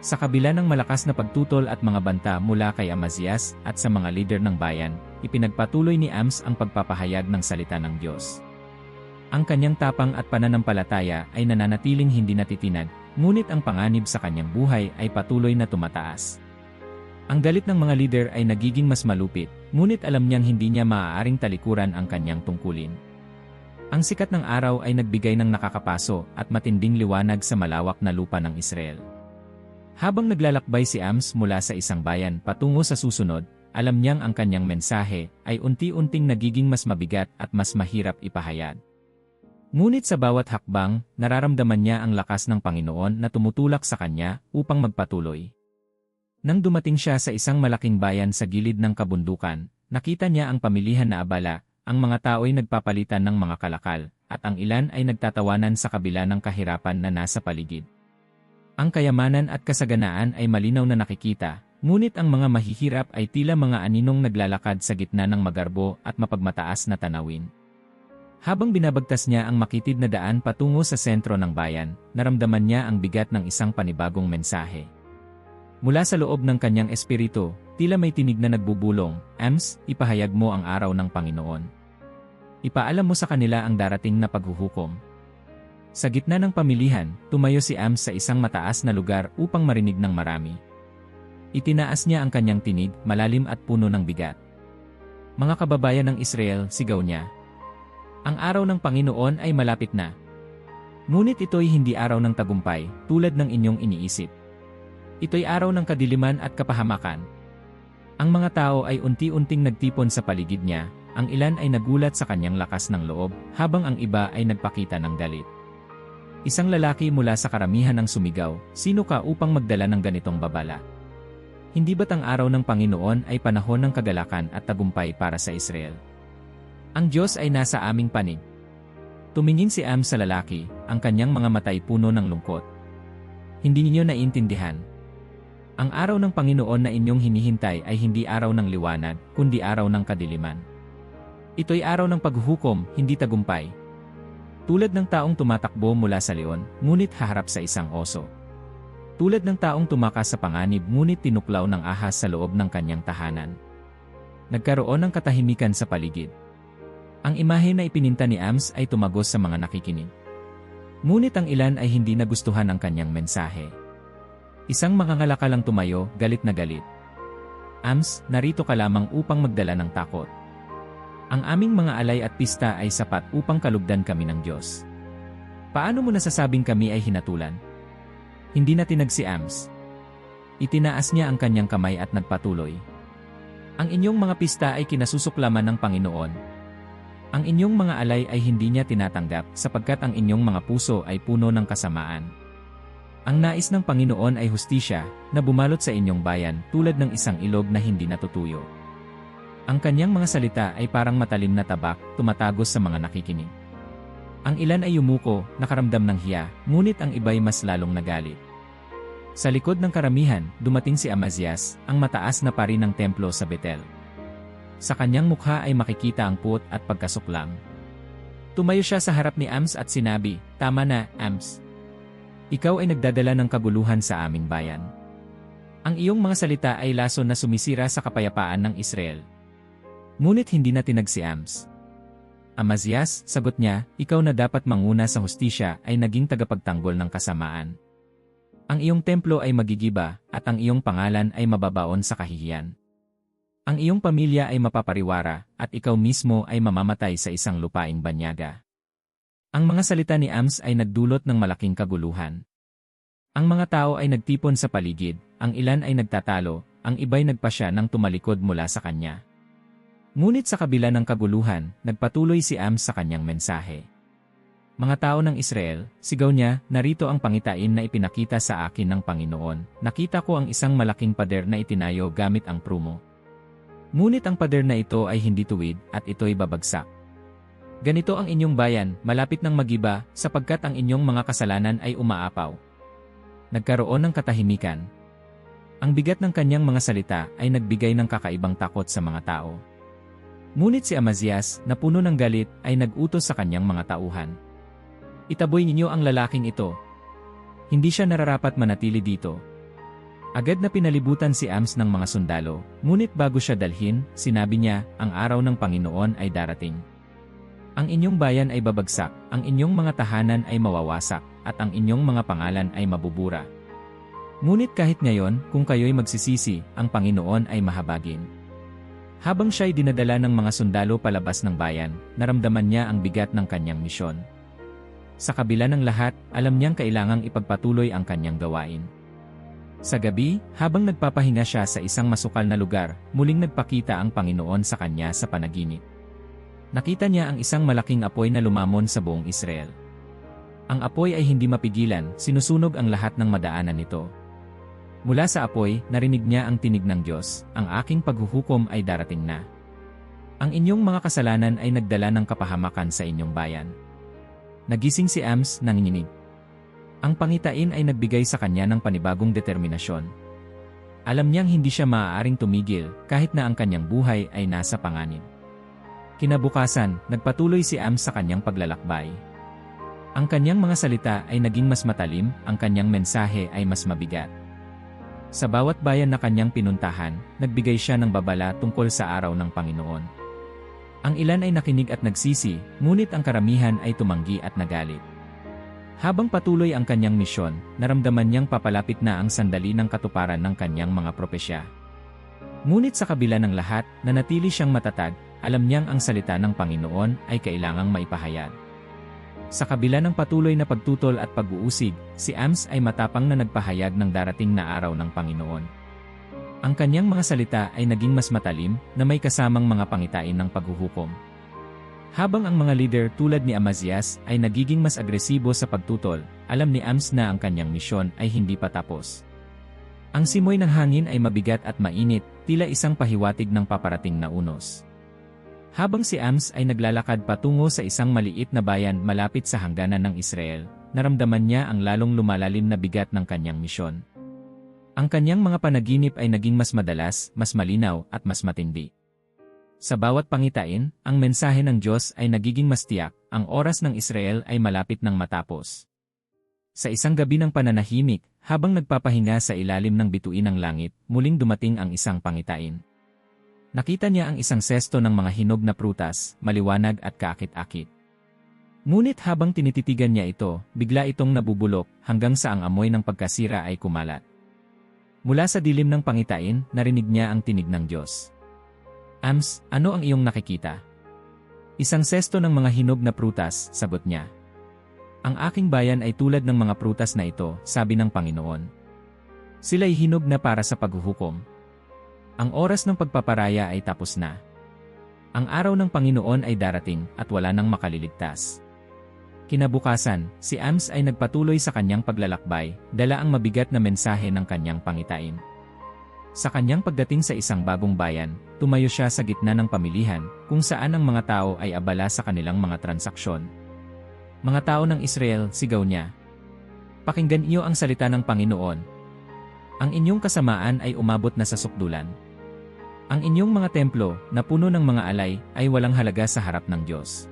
[SPEAKER 1] Sa kabila ng malakas na pagtutol at mga banta mula kay Amazias at sa mga lider ng bayan, ipinagpatuloy ni Ams ang pagpapahayag ng salita ng Diyos. Ang kanyang tapang at pananampalataya ay nananatiling hindi natitinag, ngunit ang panganib sa kanyang buhay ay patuloy na tumataas. Ang galit ng mga lider ay nagiging mas malupit, ngunit alam niyang hindi niya maaaring talikuran ang kanyang tungkulin. Ang sikat ng araw ay nagbigay ng nakakapaso at matinding liwanag sa malawak na lupa ng Israel. Habang naglalakbay si Ams mula sa isang bayan patungo sa susunod, alam niyang ang kanyang mensahe ay unti-unting nagiging mas mabigat at mas mahirap ipahayag. Ngunit sa bawat hakbang, nararamdaman niya ang lakas ng Panginoon na tumutulak sa kanya upang magpatuloy. Nang dumating siya sa isang malaking bayan sa gilid ng kabundukan, nakita niya ang pamilihan na abala, ang mga tao'y nagpapalitan ng mga kalakal, at ang ilan ay nagtatawanan sa kabila ng kahirapan na nasa paligid. Ang kayamanan at kasaganaan ay malinaw na nakikita, ngunit ang mga mahihirap ay tila mga aninong naglalakad sa gitna ng magarbo at mapagmataas na tanawin. Habang binabagtas niya ang makitid na daan patungo sa sentro ng bayan, naramdaman niya ang bigat ng isang panibagong mensahe. Mula sa loob ng kanyang espiritu, tila may tinig na nagbubulong, "Ams, ipahayag mo ang araw ng Panginoon. Ipaalam mo sa kanila ang darating na paghuhukom." Sa gitna ng pamilihan, tumayo si Ams sa isang mataas na lugar upang marinig ng marami. Itinaas niya ang kanyang tinig, malalim at puno ng bigat. "Mga kababayan ng Israel," sigaw niya. "Ang araw ng Panginoon ay malapit na. Ngunit ito'y hindi araw ng tagumpay, tulad ng inyong iniisip. Ito'y araw ng kadiliman at kapahamakan." Ang mga tao ay unti-unting nagtipon sa paligid niya, ang ilan ay nagulat sa kanyang lakas ng loob, habang ang iba ay nagpakita ng galit. Isang lalaki mula sa karamihan ang sumigaw, "Sino ka upang magdala ng ganitong babala? Hindi ba't ang araw ng Panginoon ay panahon ng kagalakan at tagumpay para sa Israel? Ang Diyos ay nasa aming panig." Tumingin si Ams sa lalaki, ang kanyang mga matay puno ng lungkot. "Hindi ninyo naiintindihan. Ang araw ng Panginoon na inyong hinihintay ay hindi araw ng liwanag, kundi araw ng kadiliman. Ito'y araw ng paghuhukom, hindi tagumpay. Tulad ng taong tumatakbo mula sa leon, ngunit haharap sa isang oso. Tulad ng taong tumakas sa panganib ngunit tinuklaw ng ahas sa loob ng kanyang tahanan." Nagkaroon ng katahimikan sa paligid. Ang imahe na ipininta ni Ams ay tumagos sa mga nakikinig. Ngunit ang ilan ay hindi nagustuhan ang kanyang mensahe. Isang mangangalalang tumayo, galit na galit. "Ams, narito ka lamang upang magdala ng takot. Ang aming mga alay at pista ay sapat upang kalugdan kami ng Diyos. Paano mo nasasabing kami ay hinatulan?" Hindi natinag si Ams. Itinaas niya ang kanyang kamay at nagpatuloy. "Ang inyong mga pista ay kinasusuklaman ng Panginoon. Ang inyong mga alay ay hindi niya tinatanggap sapagkat ang inyong mga puso ay puno ng kasamaan. Ang nais ng Panginoon ay hustisya na bumalot sa inyong bayan tulad ng isang ilog na hindi natutuyo." Ang kanyang mga salita ay parang matalim na tabak, tumatagos sa mga nakikinig. Ang ilan ay yumuko, nakaramdam ng hiya, ngunit ang iba'y mas lalong nagalit. Sa likod ng karamihan, dumating si Amazias, ang mataas na pari ng templo sa Betel. Sa kanyang mukha ay makikita ang puot at pagkasuklam. Tumayo siya sa harap ni Ams at sinabi, "Tama na, Ams. Ikaw ay nagdadala ng kaguluhan sa aming bayan. Ang iyong mga salita ay lason na sumisira sa kapayapaan ng Israel." Ngunit hindi natinag si Ams. "Amazias," sagot niya, "ikaw na dapat manguna sa hustisya ay naging tagapagtanggol ng kasamaan. Ang iyong templo ay magigiba, at ang iyong pangalan ay mababaon sa kahihiyan. Ang iyong pamilya ay mapapariwara, at ikaw mismo ay mamamatay sa isang lupaing banyaga." Ang mga salita ni Ams ay nagdulot ng malaking kaguluhan. Ang mga tao ay nagtipon sa paligid, ang ilan ay nagtatalo, ang iba'y nagpasya ng tumalikod mula sa kanya. Ngunit sa kabila ng kaguluhan, nagpatuloy si Ams sa kanyang mensahe. "Mga tao ng Israel," sigaw niya, "narito ang pangitain na ipinakita sa akin ng Panginoon. Nakita ko ang isang malaking pader na itinayo gamit ang prumo. Ngunit ang pader na ito ay hindi tuwid at ito'y babagsak. Ganito ang inyong bayan, malapit ng magiba, sapagkat ang inyong mga kasalanan ay umaapaw." Nagkaroon ng katahimikan. Ang bigat ng kanyang mga salita ay nagbigay ng kakaibang takot sa mga tao. Ngunit si Amazias, na puno ng galit, ay nag-utos sa kanyang mga tauhan. "Itaboy ninyo ang lalaking ito. Hindi siya nararapat manatili dito." Agad na pinalibutan si Ams ng mga sundalo, ngunit bago siya dalhin, sinabi niya, "Ang araw ng Panginoon ay darating. Ang inyong bayan ay babagsak, ang inyong mga tahanan ay mawawasak, at ang inyong mga pangalan ay mabubura. Ngunit kahit ngayon, kung kayo'y magsisisi, ang Panginoon ay mahabagin." Habang siya'y dinadala ng mga sundalo palabas ng bayan, naramdaman niya ang bigat ng kanyang misyon. Sa kabila ng lahat, alam niyang kailangang ipagpatuloy ang kanyang gawain. Sa gabi, habang nagpapahinga siya sa isang masukal na lugar, muling nagpakita ang Panginoon sa kanya sa panaginip. Nakita niya ang isang malaking apoy na lumamon sa buong Israel. Ang apoy ay hindi mapigilan, sinusunog ang lahat ng madaanan nito. Mula sa apoy, narinig niya ang tinig ng Diyos, "Ang aking paghuhukom ay darating na. Ang inyong mga kasalanan ay nagdala ng kapahamakan sa inyong bayan. Nagising si Ams nanginginig. Ang pangitain ay nagbigay sa kanya ng panibagong determinasyon. Alam niyang hindi siya maaaring tumigil kahit na ang kanyang buhay ay nasa panganib. Kinabukasan, nagpatuloy si Ams sa kanyang paglalakbay. Ang kanyang mga salita ay naging mas matalim, ang kanyang mensahe ay mas mabigat. Sa bawat bayan na kanyang pinuntahan, nagbigay siya ng babala tungkol sa araw ng Panginoon. Ang ilan ay nakinig at nagsisi, ngunit ang karamihan ay tumanggi at nagalit. Habang patuloy ang kanyang misyon, naramdaman niyang papalapit na ang sandali ng katuparan ng kanyang mga propesya. Ngunit sa kabila ng lahat, nanatili siyang matatag, alam niyang ang salita ng Panginoon ay kailangang maipahayag. Sa kabila ng patuloy na pagtutol at pag-uusig, si Ams ay matapang na nagpahayag ng darating na araw ng Panginoon. Ang kanyang mga salita ay naging mas matalim na may kasamang mga pangitain ng paghuhukom. Habang ang mga leader tulad ni Amazias ay nagiging mas agresibo sa pagtutol, alam ni Ams na ang kanyang misyon ay hindi pa tapos. Ang simoy ng hangin ay mabigat at mainit, tila isang pahiwatig ng paparating na unos. Habang si Ams ay naglalakad patungo sa isang maliit na bayan malapit sa hangganan ng Israel, naramdaman niya ang lalong lumalalim na bigat ng kanyang misyon. Ang kanyang mga panaginip ay naging mas madalas, mas malinaw, at mas matindi. Sa bawat pangitain, ang mensahe ng Diyos ay nagiging mas tiyak, ang oras ng Israel ay malapit ng matapos. Sa isang gabi ng pananahimik, habang nagpapahinga sa ilalim ng bituin ng langit, muling dumating ang isang pangitain. Nakita niya ang isang sesto ng mga hinog na prutas, maliwanag at kaakit-akit. Ngunit habang tinititigan niya ito, bigla itong nabubulok hanggang sa ang amoy ng pagkasira ay kumalat. Mula sa dilim ng pangitain, narinig niya ang tinig ng Diyos. Ams, ano ang iyong nakikita? Isang sesto ng mga hinog na prutas, sagot niya. Ang aking bayan ay tulad ng mga prutas na ito, sabi ng Panginoon. Sila'y hinog na para sa paghuhukom. Ang oras ng pagpaparaya ay tapos na. Ang araw ng Panginoon ay darating at wala nang makaliligtas. Kinabukasan, si Ams ay nagpatuloy sa kanyang paglalakbay, dala ang mabigat na mensahe ng kanyang pangitain. Sa kanyang pagdating sa isang bagong bayan, tumayo siya sa gitna ng pamilihan, kung saan ang mga tao ay abala sa kanilang mga transaksyon. Mga tao ng Israel, sigaw niya. Pakinggan niyo ang salita ng Panginoon. Ang inyong kasamaan ay umabot na sa sukdulan. Ang inyong mga templo, na puno ng mga alay, ay walang halaga sa harap ng Diyos.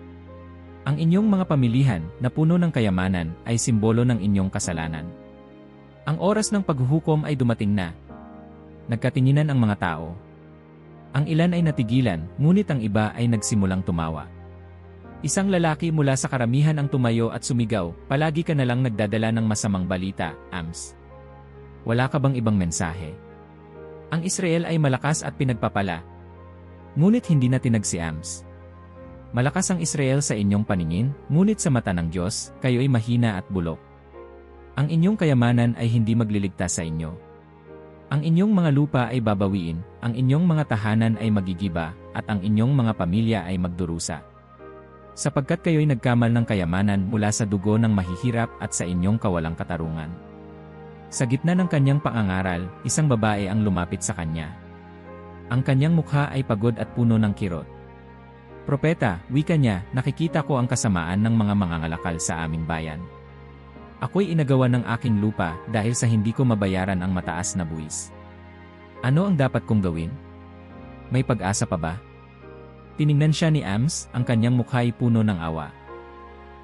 [SPEAKER 1] Ang inyong mga pamilihan, na puno ng kayamanan, ay simbolo ng inyong kasalanan. Ang oras ng paghuhukom ay dumating na. Nagkatinginan ang mga tao. Ang ilan ay natigilan, ngunit ang iba ay nagsimulang tumawa. Isang lalaki mula sa karamihan ang tumayo at sumigaw, palagi ka na lang nagdadala ng masamang balita, Ams. Wala ka bang ibang mensahe? Ang Israel ay malakas at pinagpapala. Ngunit hindi na tinag si Ams. Malakas ang Israel sa inyong paningin, ngunit sa mata ng Diyos, kayo ay mahina at bulok. Ang inyong kayamanan ay hindi magliligtas sa inyo. Ang inyong mga lupa ay babawiin, ang inyong mga tahanan ay magigiba, at ang inyong mga pamilya ay magdurusa. Sapagkat kayo'y nagkamal ng kayamanan mula sa dugo ng mahihirap at sa inyong kawalang katarungan. Sa gitna ng kanyang pangangaral, isang babae ang lumapit sa kanya. Ang kanyang mukha ay pagod at puno ng kirot. Propeta, wika niya, nakikita ko ang kasamaan ng mga mangangalakal sa aming bayan. Ako'y inagawan ng aking lupa dahil sa hindi ko mabayaran ang mataas na buwis. Ano ang dapat kong gawin? May pag-asa pa ba? Tiningnan siya ni Ams, ang kanyang mukha ay puno ng awa.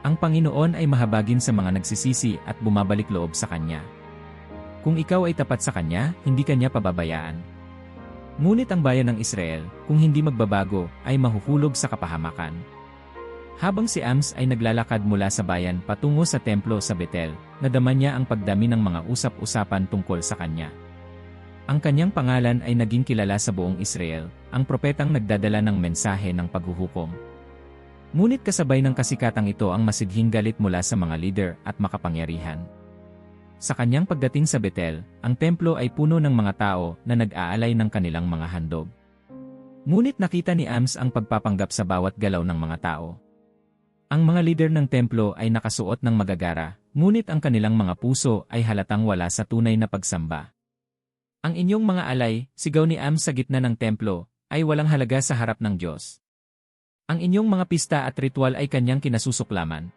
[SPEAKER 1] Ang Panginoon ay mahabagin sa mga nagsisisi at bumabalik loob sa kanya. Kung ikaw ay tapat sa kanya, hindi kanya pababayaan. Ngunit ang bayan ng Israel, kung hindi magbabago, ay mahuhulog sa kapahamakan. Habang si Ams ay naglalakad mula sa bayan patungo sa templo sa Betel, nadama niya ang pagdami ng mga usap-usapan tungkol sa kanya. Ang kanyang pangalan ay naging kilala sa buong Israel, ang propetang nagdadala ng mensahe ng paghuhukom. Ngunit kasabay ng kasikatang ito ang masidhing galit mula sa mga leader at makapangyarihan. Sa kanyang pagdating sa Betel, ang templo ay puno ng mga tao na nag-aalay ng kanilang mga handog. Ngunit nakita ni Ams ang pagpapanggap sa bawat galaw ng mga tao. Ang mga leader ng templo ay nakasuot ng magagara, ngunit ang kanilang mga puso ay halatang wala sa tunay na pagsamba. Ang inyong mga alay, sigaw ni Ams sa gitna ng templo, ay walang halaga sa harap ng Diyos. Ang inyong mga pista at ritual ay kanyang kinasusuklaman.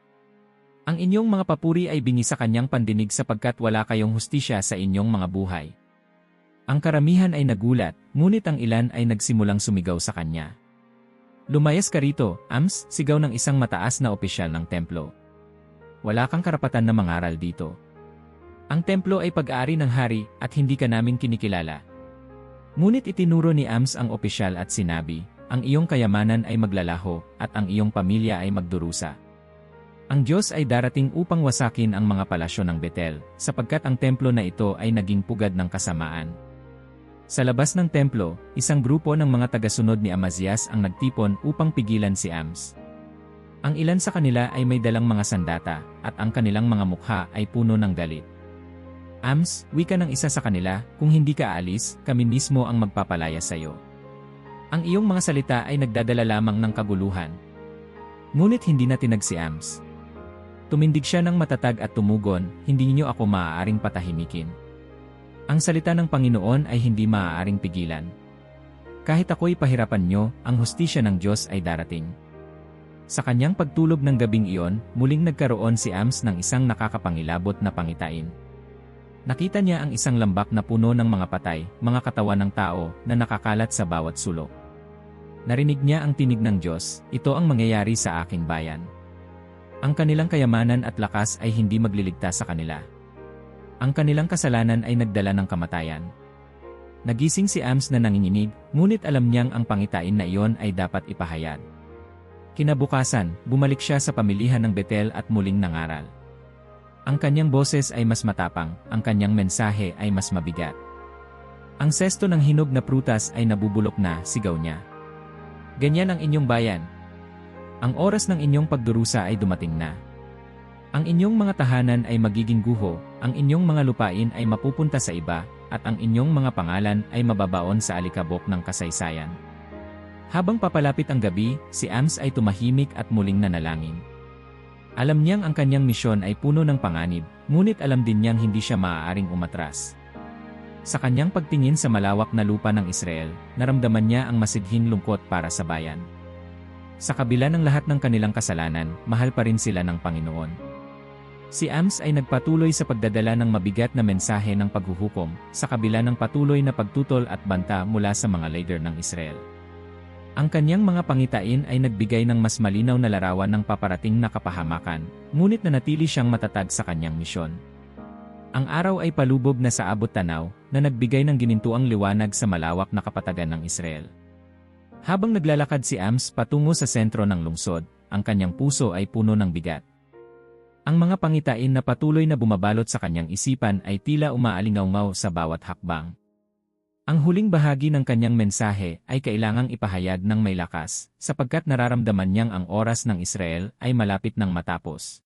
[SPEAKER 1] Ang inyong mga papuri ay bingi sa kanyang pandinig sapagkat wala kayong hustisya sa inyong mga buhay. Ang karamihan ay nagulat, ngunit ang ilan ay nagsimulang sumigaw sa kanya. Lumayas ka rito, Ams, sigaw ng isang mataas na opisyal ng templo. Wala kang karapatan na mangaral dito. Ang templo ay pag-aari ng hari at hindi ka namin kinikilala. Ngunit itinuro ni Ams ang opisyal at sinabi, ang iyong kayamanan ay maglalaho at ang iyong pamilya ay magdurusa. Ang Diyos ay darating upang wasakin ang mga palasyo ng Betel, sapagkat ang templo na ito ay naging pugad ng kasamaan. Sa labas ng templo, isang grupo ng mga tagasunod ni Amazias ang nagtipon upang pigilan si Ams. Ang ilan sa kanila ay may dalang mga sandata, at ang kanilang mga mukha ay puno ng galit. Ams, wika ng isa sa kanila, kung hindi ka aalis, kami mismo ang magpapalaya sa iyo. Ang iyong mga salita ay nagdadala lamang ng kaguluhan. Ngunit hindi na tinag si Ams. Tumindig siya ng matatag at tumugon, hindi niyo ako maaaring patahimikin. Ang salita ng Panginoon ay hindi maaaring pigilan. Kahit ako'y pahirapan nyo, ang hustisya ng Diyos ay darating. Sa kanyang pagtulog ng gabing iyon, muling nagkaroon si Ams ng isang nakakapangilabot na pangitain. Nakita niya ang isang lambak na puno ng mga patay, mga katawan ng tao, na nakakalat sa bawat sulok. Narinig niya ang tinig ng Diyos, ito ang mangyayari sa aking bayan. Ang kanilang kayamanan at lakas ay hindi magliligtas sa kanila. Ang kanilang kasalanan ay nagdala ng kamatayan. Nagising si Ams na nanginginig, ngunit alam niyang ang pangitain na iyon ay dapat ipahayag. Kinabukasan, bumalik siya sa pamilihan ng Betel at muling nangaral. Ang kanyang boses ay mas matapang, ang kanyang mensahe ay mas mabigat. Ang sesto ng hinog na prutas ay nabubulok na, sigaw niya. Ganyan ang inyong bayan. Ang oras ng inyong pagdurusa ay dumating na. Ang inyong mga tahanan ay magiging guho, ang inyong mga lupain ay mapupunta sa iba, at ang inyong mga pangalan ay mababaon sa alikabok ng kasaysayan. Habang papalapit ang gabi, si Ams ay tumahimik at muling nanalangin. Alam niyang ang kanyang misyon ay puno ng panganib, ngunit alam din niyang hindi siya maaaring umatras. Sa kanyang pagtingin sa malawak na lupa ng Israel, naramdaman niya ang masidhing lungkot para sa bayan. Sa kabila ng lahat ng kanilang kasalanan, mahal pa rin sila ng Panginoon. Si Ams ay nagpatuloy sa pagdadala ng mabigat na mensahe ng paghuhukom, sa kabila ng patuloy na pagtutol at banta mula sa mga leader ng Israel. Ang kanyang mga pangitain ay nagbigay ng mas malinaw na larawan ng paparating na kapahamakan, ngunit nanatili siyang matatag sa kanyang misyon. Ang araw ay palubog na sa abot tanaw, na nagbigay ng ginintuang liwanag sa malawak na kapatagan ng Israel. Habang naglalakad si Ams patungo sa sentro ng lungsod, ang kanyang puso ay puno ng bigat. Ang mga pangitain na patuloy na bumabalot sa kanyang isipan ay tila umaalingaw sa bawat hakbang. Ang huling bahagi ng kanyang mensahe ay kailangang ipahayag ng may lakas, sapagkat nararamdaman niyang ang oras ng Israel ay malapit nang matapos.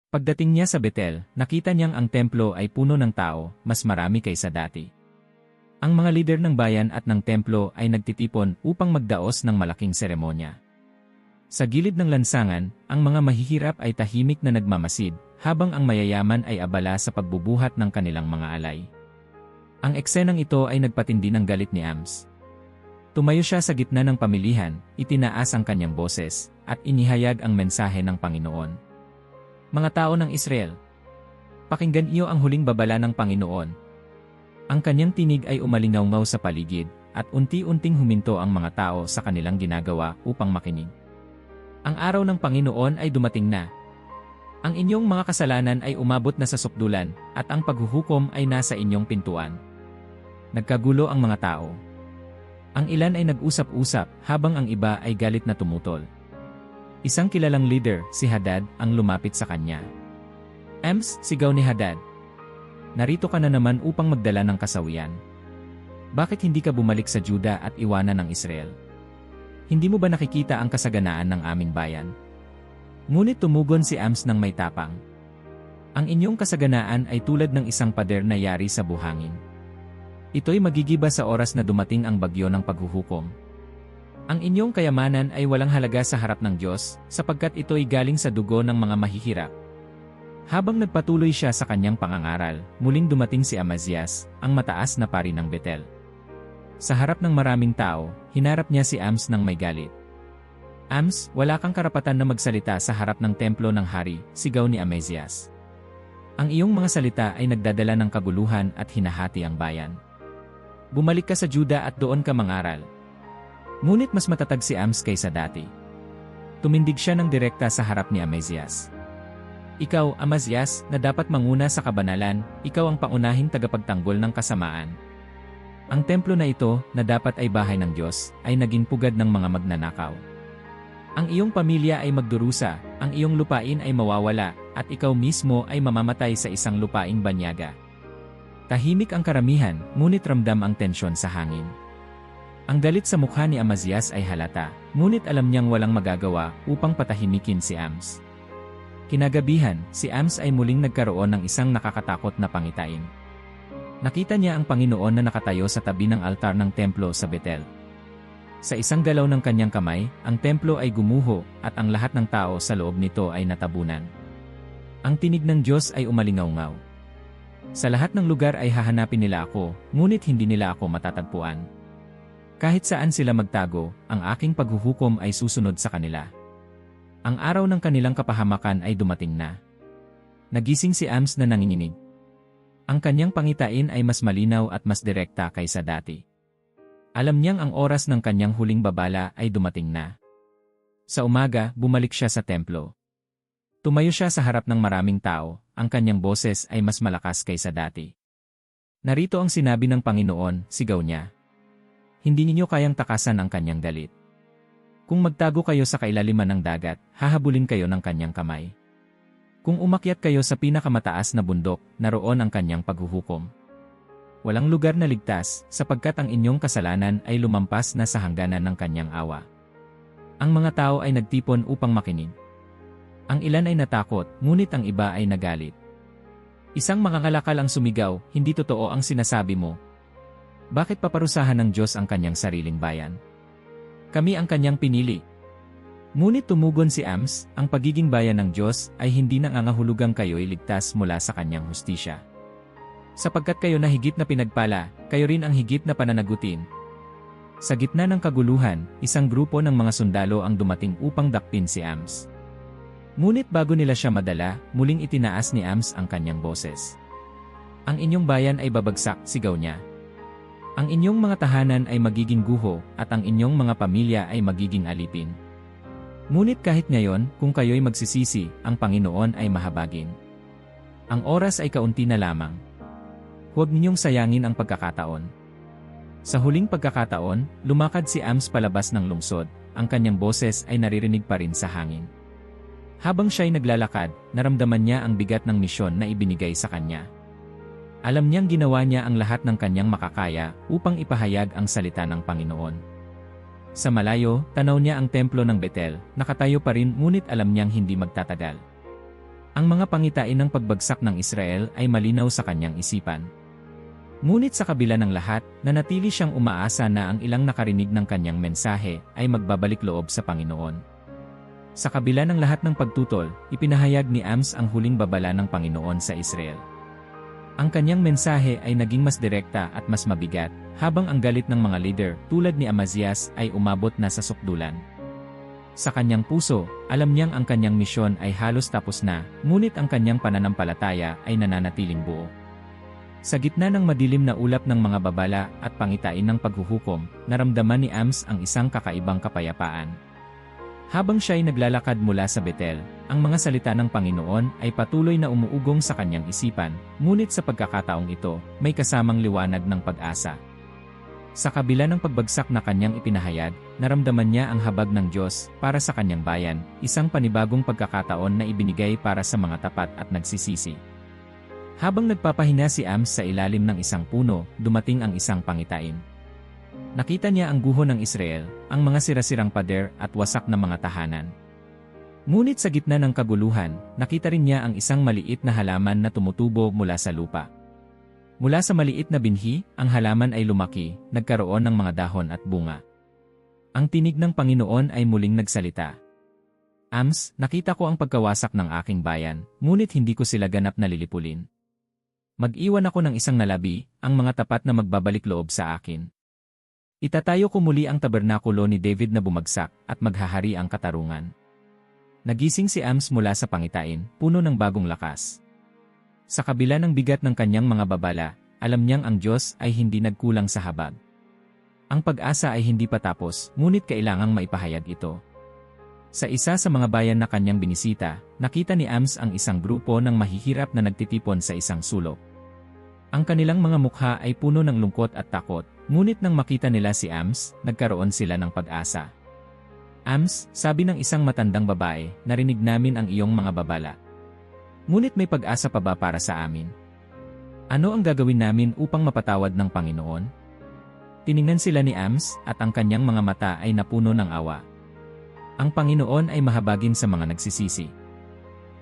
[SPEAKER 1] Pagdating niya sa Betel, nakita niyang ang templo ay puno ng tao, mas marami kaysa dati. Ang mga lider ng bayan at ng templo ay nagtitipon upang magdaos ng malaking seremonya. Sa gilid ng lansangan, ang mga mahihirap ay tahimik na nagmamasid, habang ang mayayaman ay abala sa pagbubuhat ng kanilang mga alay. Ang eksenang ito ay nagpatindi ng galit ni Ams. Tumayo siya sa gitna ng pamilihan, itinaas ang kanyang boses, at inihayag ang mensahe ng Panginoon. Mga tao ng Israel, pakinggan iyo ang huling babala ng Panginoon. Ang kanyang tinig ay umalingaw sa paligid, at unti-unting huminto ang mga tao sa kanilang ginagawa upang makinig. Ang araw ng Panginoon ay dumating na. Ang inyong mga kasalanan ay umabot na sa sukdulan, at ang paghuhukom ay nasa inyong pintuan. Nagkagulo ang mga tao. Ang ilan ay nag-usap-usap, habang ang iba ay galit na tumutol. Isang kilalang leader, si Hadad, ang lumapit sa kanya. Ams, sigaw ni Hadad. Narito ka na naman upang magdala ng kasawian. Bakit hindi ka bumalik sa Juda at iwanan ng Israel? Hindi mo ba nakikita ang kasaganaan ng aming bayan? Ngunit tumugon si Ams ng may tapang. Ang inyong kasaganaan ay tulad ng isang pader na yari sa buhangin. Ito'y magigiba sa oras na dumating ang bagyo ng paghuhukom. Ang inyong kayamanan ay walang halaga sa harap ng Diyos, sapagkat ito'y galing sa dugo ng mga mahihirap. Habang nagpatuloy siya sa kanyang pangangaral, muling dumating si Amazias, ang mataas na pari ng Betel. Sa harap ng maraming tao, hinarap niya si Ams ng may galit. Ams, wala kang karapatan na magsalita sa harap ng templo ng hari, sigaw ni Amazias. Ang iyong mga salita ay nagdadala ng kaguluhan at hinahati ang bayan. Bumalik ka sa Juda at doon ka mangaral. Ngunit mas matatag si Ams kaysa dati. Tumindig siya ng direkta sa harap ni Amazias. Ikaw, Amazias, na dapat manguna sa kabanalan, ikaw ang pangunahing tagapagtanggol ng kasamaan. Ang templo na ito, na dapat ay bahay ng Diyos, ay naging pugad ng mga magnanakaw. Ang iyong pamilya ay magdurusa, ang iyong lupain ay mawawala, at ikaw mismo ay mamamatay sa isang lupaing banyaga. Tahimik ang karamihan, ngunit ramdam ang tensyon sa hangin. Ang galit sa mukha ni Amazias ay halata, ngunit alam niyang walang magagawa upang patahimikin si Ams. Kinagabihan, si Ams ay muling nagkaroon ng isang nakakatakot na pangitain. Nakita niya ang Panginoon na nakatayo sa tabi ng altar ng templo sa Betel. Sa isang galaw ng kanyang kamay, ang templo ay gumuho at ang lahat ng tao sa loob nito ay natabunan. Ang tinig ng Diyos ay umalingaw-ngaw. Sa lahat ng lugar ay hahanapin nila ako, ngunit hindi nila ako matatagpuan. Kahit saan sila magtago, ang aking paghuhukom ay susunod sa kanila. Ang araw ng kanilang kapahamakan ay dumating na. Nagising si Ams na nanginginig. Ang kanyang pangitain ay mas malinaw at mas direkta kaysa dati. Alam niyang ang oras ng kanyang huling babala ay dumating na. Sa umaga, bumalik siya sa templo. Tumayo siya sa harap ng maraming tao, ang kanyang boses ay mas malakas kaysa dati. Narito ang sinabi ng Panginoon, sigaw niya. Hindi ninyo kayang takasan ang kanyang galit. Kung magtago kayo sa kailaliman ng dagat, hahabulin kayo ng kanyang kamay. Kung umakyat kayo sa pinakamataas na bundok, naroon ang kanyang paghuhukom. Walang lugar na ligtas, sapagkat ang inyong kasalanan ay lumampas na sa hangganan ng kanyang awa. Ang mga tao ay nagtipon upang makinig. Ang ilan ay natakot, ngunit ang iba ay nagalit. Isang mangangalakal ang sumigaw, hindi totoo ang sinasabi mo. Bakit paparusahan ng Diyos ang kanyang sariling bayan? Kami ang kanyang pinili. Ngunit tumugon si Ams, ang pagiging bayan ng Diyos ay hindi nangangahulugang kayo'y ligtas mula sa kanyang hustisya. Sapagkat kayo na higit na pinagpala, kayo rin ang higit na pananagutin. Sa gitna ng kaguluhan, isang grupo ng mga sundalo ang dumating upang dakpin si Ams. Ngunit bago nila siya madala, muling itinaas ni Ams ang kanyang boses. Ang inyong bayan ay babagsak, sigaw niya. Ang inyong mga tahanan ay magiging guho, at ang inyong mga pamilya ay magiging alipin. Ngunit kahit ngayon, kung kayo'y magsisisi, ang Panginoon ay mahabagin. Ang oras ay kaunti na lamang. Huwag ninyong sayangin ang pagkakataon. Sa huling pagkakataon, lumakad si Ams palabas ng lungsod, ang kanyang boses ay naririnig pa rin sa hangin. Habang siya'y naglalakad, naramdaman niya ang bigat ng misyon na ibinigay sa kanya. Alam niyang ginawa niya ang lahat ng kanyang makakaya upang ipahayag ang salita ng Panginoon. Sa malayo, tanaw niya ang templo ng Betel, nakatayo pa rin ngunit alam niyang hindi magtatagal. Ang mga pangitain ng pagbagsak ng Israel ay malinaw sa kanyang isipan. Ngunit sa kabila ng lahat, nanatili siyang umaasa na ang ilang nakarinig ng kanyang mensahe ay magbabalik loob sa Panginoon. Sa kabila ng lahat ng pagtutol, ipinahayag ni Ams ang huling babala ng Panginoon sa Israel. Ang kanyang mensahe ay naging mas direkta at mas mabigat, habang ang galit ng mga leader tulad ni Amazias ay umabot na sa sukdulan. Sa kanyang puso, alam niyang ang kanyang misyon ay halos tapos na, ngunit ang kanyang pananampalataya ay nananatiling buo. Sa gitna ng madilim na ulap ng mga babala at pangitain ng paghuhukom, naramdaman ni Ams ang isang kakaibang kapayapaan. Habang siya'y naglalakad mula sa Betel, ang mga salita ng Panginoon ay patuloy na umuugong sa kanyang isipan, ngunit sa pagkakataong ito, may kasamang liwanag ng pag-asa. Sa kabila ng pagbagsak na kanyang ipinahayag, naramdaman niya ang habag ng Diyos para sa kanyang bayan, isang panibagong pagkakataon na ibinigay para sa mga tapat at nagsisisi. Habang nagpapahinga si Ams sa ilalim ng isang puno, dumating ang isang pangitain. Nakita niya ang guho ng Israel, ang mga sirasirang pader at wasak na mga tahanan. Ngunit sa gitna ng kaguluhan, nakita rin niya ang isang maliit na halaman na tumutubo mula sa lupa. Mula sa maliit na binhi, ang halaman ay lumaki, nagkaroon ng mga dahon at bunga. Ang tinig ng Panginoon ay muling nagsalita. Ams, nakita ko ang pagkawasak ng aking bayan, ngunit hindi ko sila ganap na lilipulin. Mag-iwan ako ng isang nalabi, ang mga tapat na magbabalik loob sa akin. Itatayo ko muli ang tabernakulo ni David na bumagsak at maghahari ang katarungan. Nagising si Ams mula sa pangitain, puno ng bagong lakas. Sa kabila ng bigat ng kanyang mga babala, alam niyang ang Diyos ay hindi nagkulang sa habag. Ang pag-asa ay hindi pa tapos, ngunit kailangang maipahayag ito. Sa isa sa mga bayan na kanyang binisita, nakita ni Ams ang isang grupo ng mahihirap na nagtitipon sa isang sulok. Ang kanilang mga mukha ay puno ng lungkot at takot, ngunit nang makita nila si Ams, nagkaroon sila ng pag-asa. Ams, sabi ng isang matandang babae, narinig namin ang iyong mga babala. Ngunit may pag-asa pa ba para sa amin? Ano ang gagawin namin upang mapatawad ng Panginoon? Tiningnan sila ni Ams at ang kanyang mga mata ay napuno ng awa. Ang Panginoon ay mahabagin sa mga nagsisisi.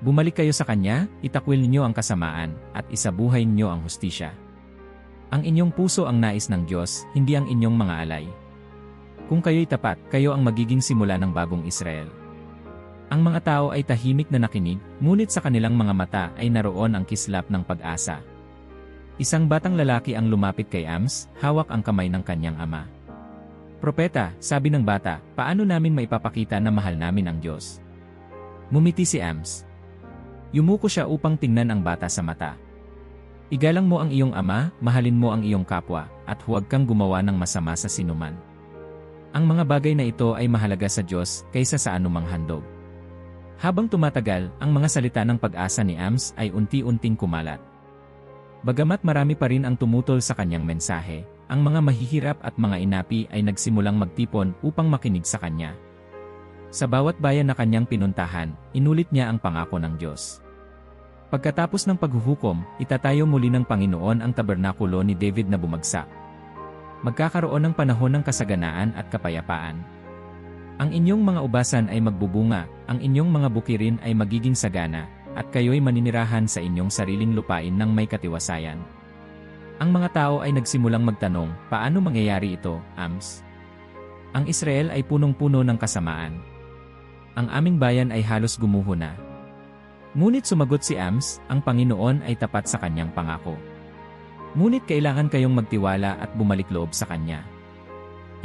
[SPEAKER 1] Bumalik kayo sa Kanya, itakwil ninyo ang kasamaan, at isabuhay ninyo ang hustisya. Ang inyong puso ang nais ng Diyos, hindi ang inyong mga alay. Kung kayo'y tapat, kayo ang magiging simula ng bagong Israel. Ang mga tao ay tahimik na nakinig, ngunit sa kanilang mga mata ay naroon ang kislap ng pag-asa. Isang batang lalaki ang lumapit kay Ams, hawak ang kamay ng kanyang ama. Propeta, sabi ng bata, paano namin maipapakita na mahal namin ang Diyos? Ngumiti si Ams. Yumuko siya upang tingnan ang bata sa mata. Igalang mo ang iyong ama, mahalin mo ang iyong kapwa, at huwag kang gumawa ng masama sa sinuman. Ang mga bagay na ito ay mahalaga sa Diyos kaysa sa anumang handog. Habang tumatagal, ang mga salita ng pag-asa ni Ams ay unti-unting kumalat. Bagamat marami pa rin ang tumutol sa kanyang mensahe, ang mga mahihirap at mga inapi ay nagsimulang magtipon upang makinig sa kanya. Sa bawat bayan na kanyang pinuntahan, inulit niya ang pangako ng Diyos. Pagkatapos ng paghuhukom, itatayo muli ng Panginoon ang tabernakulo ni David na bumagsak. Magkakaroon ng panahon ng kasaganaan at kapayapaan. Ang inyong mga ubasan ay magbubunga, ang inyong mga bukirin ay magiging sagana, at kayo'y maninirahan sa inyong sariling lupain ng may katiwasayan. Ang mga tao ay nagsimulang magtanong, paano mangyayari ito, Ams? Ang Israel ay punong-puno ng kasamaan. Ang aming bayan ay halos gumuho na. Ngunit sumagot si Ams, ang Panginoon ay tapat sa kanyang pangako. Ngunit kailangan kayong magtiwala at bumalik loob sa Kanya.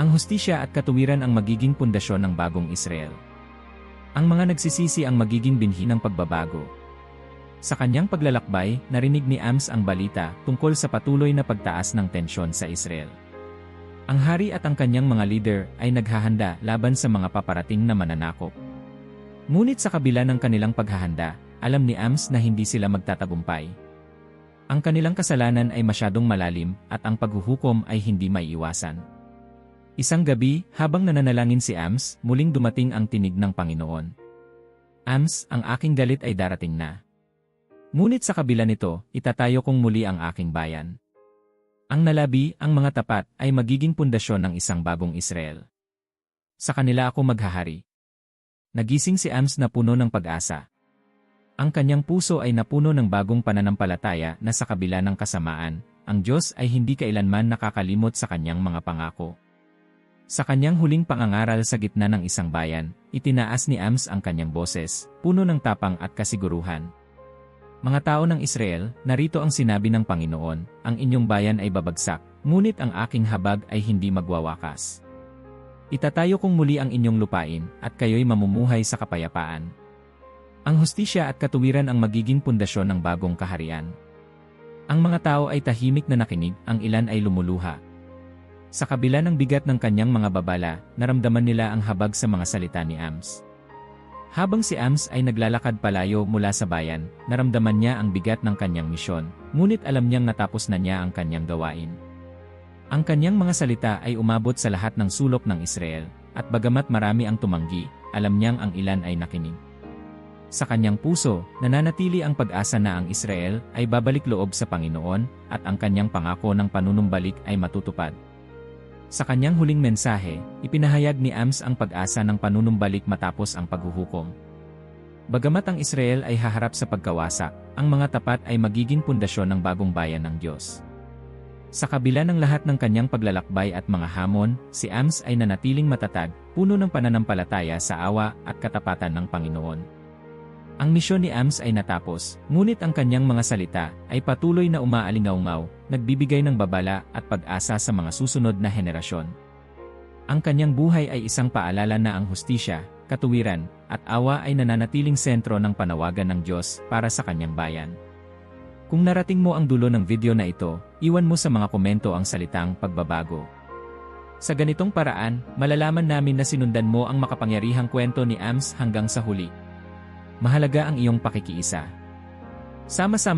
[SPEAKER 1] Ang hustisya at katuwiran ang magiging pundasyon ng bagong Israel. Ang mga nagsisisi ang magiging binhi ng pagbabago. Sa kanyang paglalakbay, narinig ni Ams ang balita tungkol sa patuloy na pagtaas ng tensyon sa Israel. Ang hari at ang kanyang mga leader ay naghahanda laban sa mga paparating na mananakop. Ngunit sa kabila ng kanilang paghahanda, alam ni Ams na hindi sila magtatagumpay. Ang kanilang kasalanan ay masyadong malalim at ang paghuhukom ay hindi maiiwasan. Isang gabi, habang nananalangin si Ams, muling dumating ang tinig ng Panginoon. Ams, ang aking galit ay darating na. Ngunit sa kabila nito, itatayo kong muli ang aking bayan. Ang nalabi, ang mga tapat, ay magiging pundasyon ng isang bagong Israel. Sa kanila ako maghahari. Nagising si Ams na puno ng pag-asa. Ang kanyang puso ay napuno ng bagong pananampalataya na sa kabila ng kasamaan, ang Diyos ay hindi kailanman nakakalimot sa kanyang mga pangako. Sa kanyang huling pangangaral sa gitna ng isang bayan, itinaas ni Ams ang kanyang boses, puno ng tapang at kasiguruhan. Mga tao ng Israel, narito ang sinabi ng Panginoon, ang inyong bayan ay babagsak, ngunit ang aking habag ay hindi magwawakas. Itatayo kong muli ang inyong lupain, at kayo'y mamumuhay sa kapayapaan. Ang hustisya at katuwiran ang magiging pundasyon ng bagong kaharian. Ang mga tao ay tahimik na nakinig, ang ilan ay lumuluha. Sa kabila ng bigat ng kanyang mga babala, naramdaman nila ang habag sa mga salita ni Ams. Habang si Ams ay naglalakad palayo mula sa bayan, naramdaman niya ang bigat ng kanyang misyon, ngunit alam niyang natapos na niya ang kanyang gawain. Ang kanyang mga salita ay umabot sa lahat ng sulok ng Israel, at bagamat marami ang tumanggi, alam niyang ang ilan ay nakinig. Sa kanyang puso, nananatili ang pag-asa na ang Israel ay babalik loob sa Panginoon at ang kanyang pangako ng panunumbalik ay matutupad. Sa kanyang huling mensahe, ipinahayag ni Ams ang pag-asa ng panunumbalik matapos ang paghuhukom. Bagamat ang Israel ay haharap sa pagkawasak, ang mga tapat ay magiging pundasyon ng bagong bayan ng Diyos. Sa kabila ng lahat ng kanyang paglalakbay at mga hamon, si Ams ay nanatiling matatag, puno ng pananampalataya sa awa at katapatan ng Panginoon. Ang misyon ni Ams ay natapos, ngunit ang kanyang mga salita ay patuloy na umaalingaw-ngaw, nagbibigay ng babala at pag-asa sa mga susunod na henerasyon. Ang kanyang buhay ay isang paalala na ang hustisya, katuwiran, at awa ay nananatiling sentro ng panawagan ng Diyos para sa kanyang bayan. Kung narating mo ang dulo ng video na ito, iwan mo sa mga komento ang salitang pagbabago. Sa ganitong paraan, malalaman namin na sinundan mo ang makapangyarihang kwento ni Ams hanggang sa huli. Mahalaga ang iyong pakikiisa. Sama-sama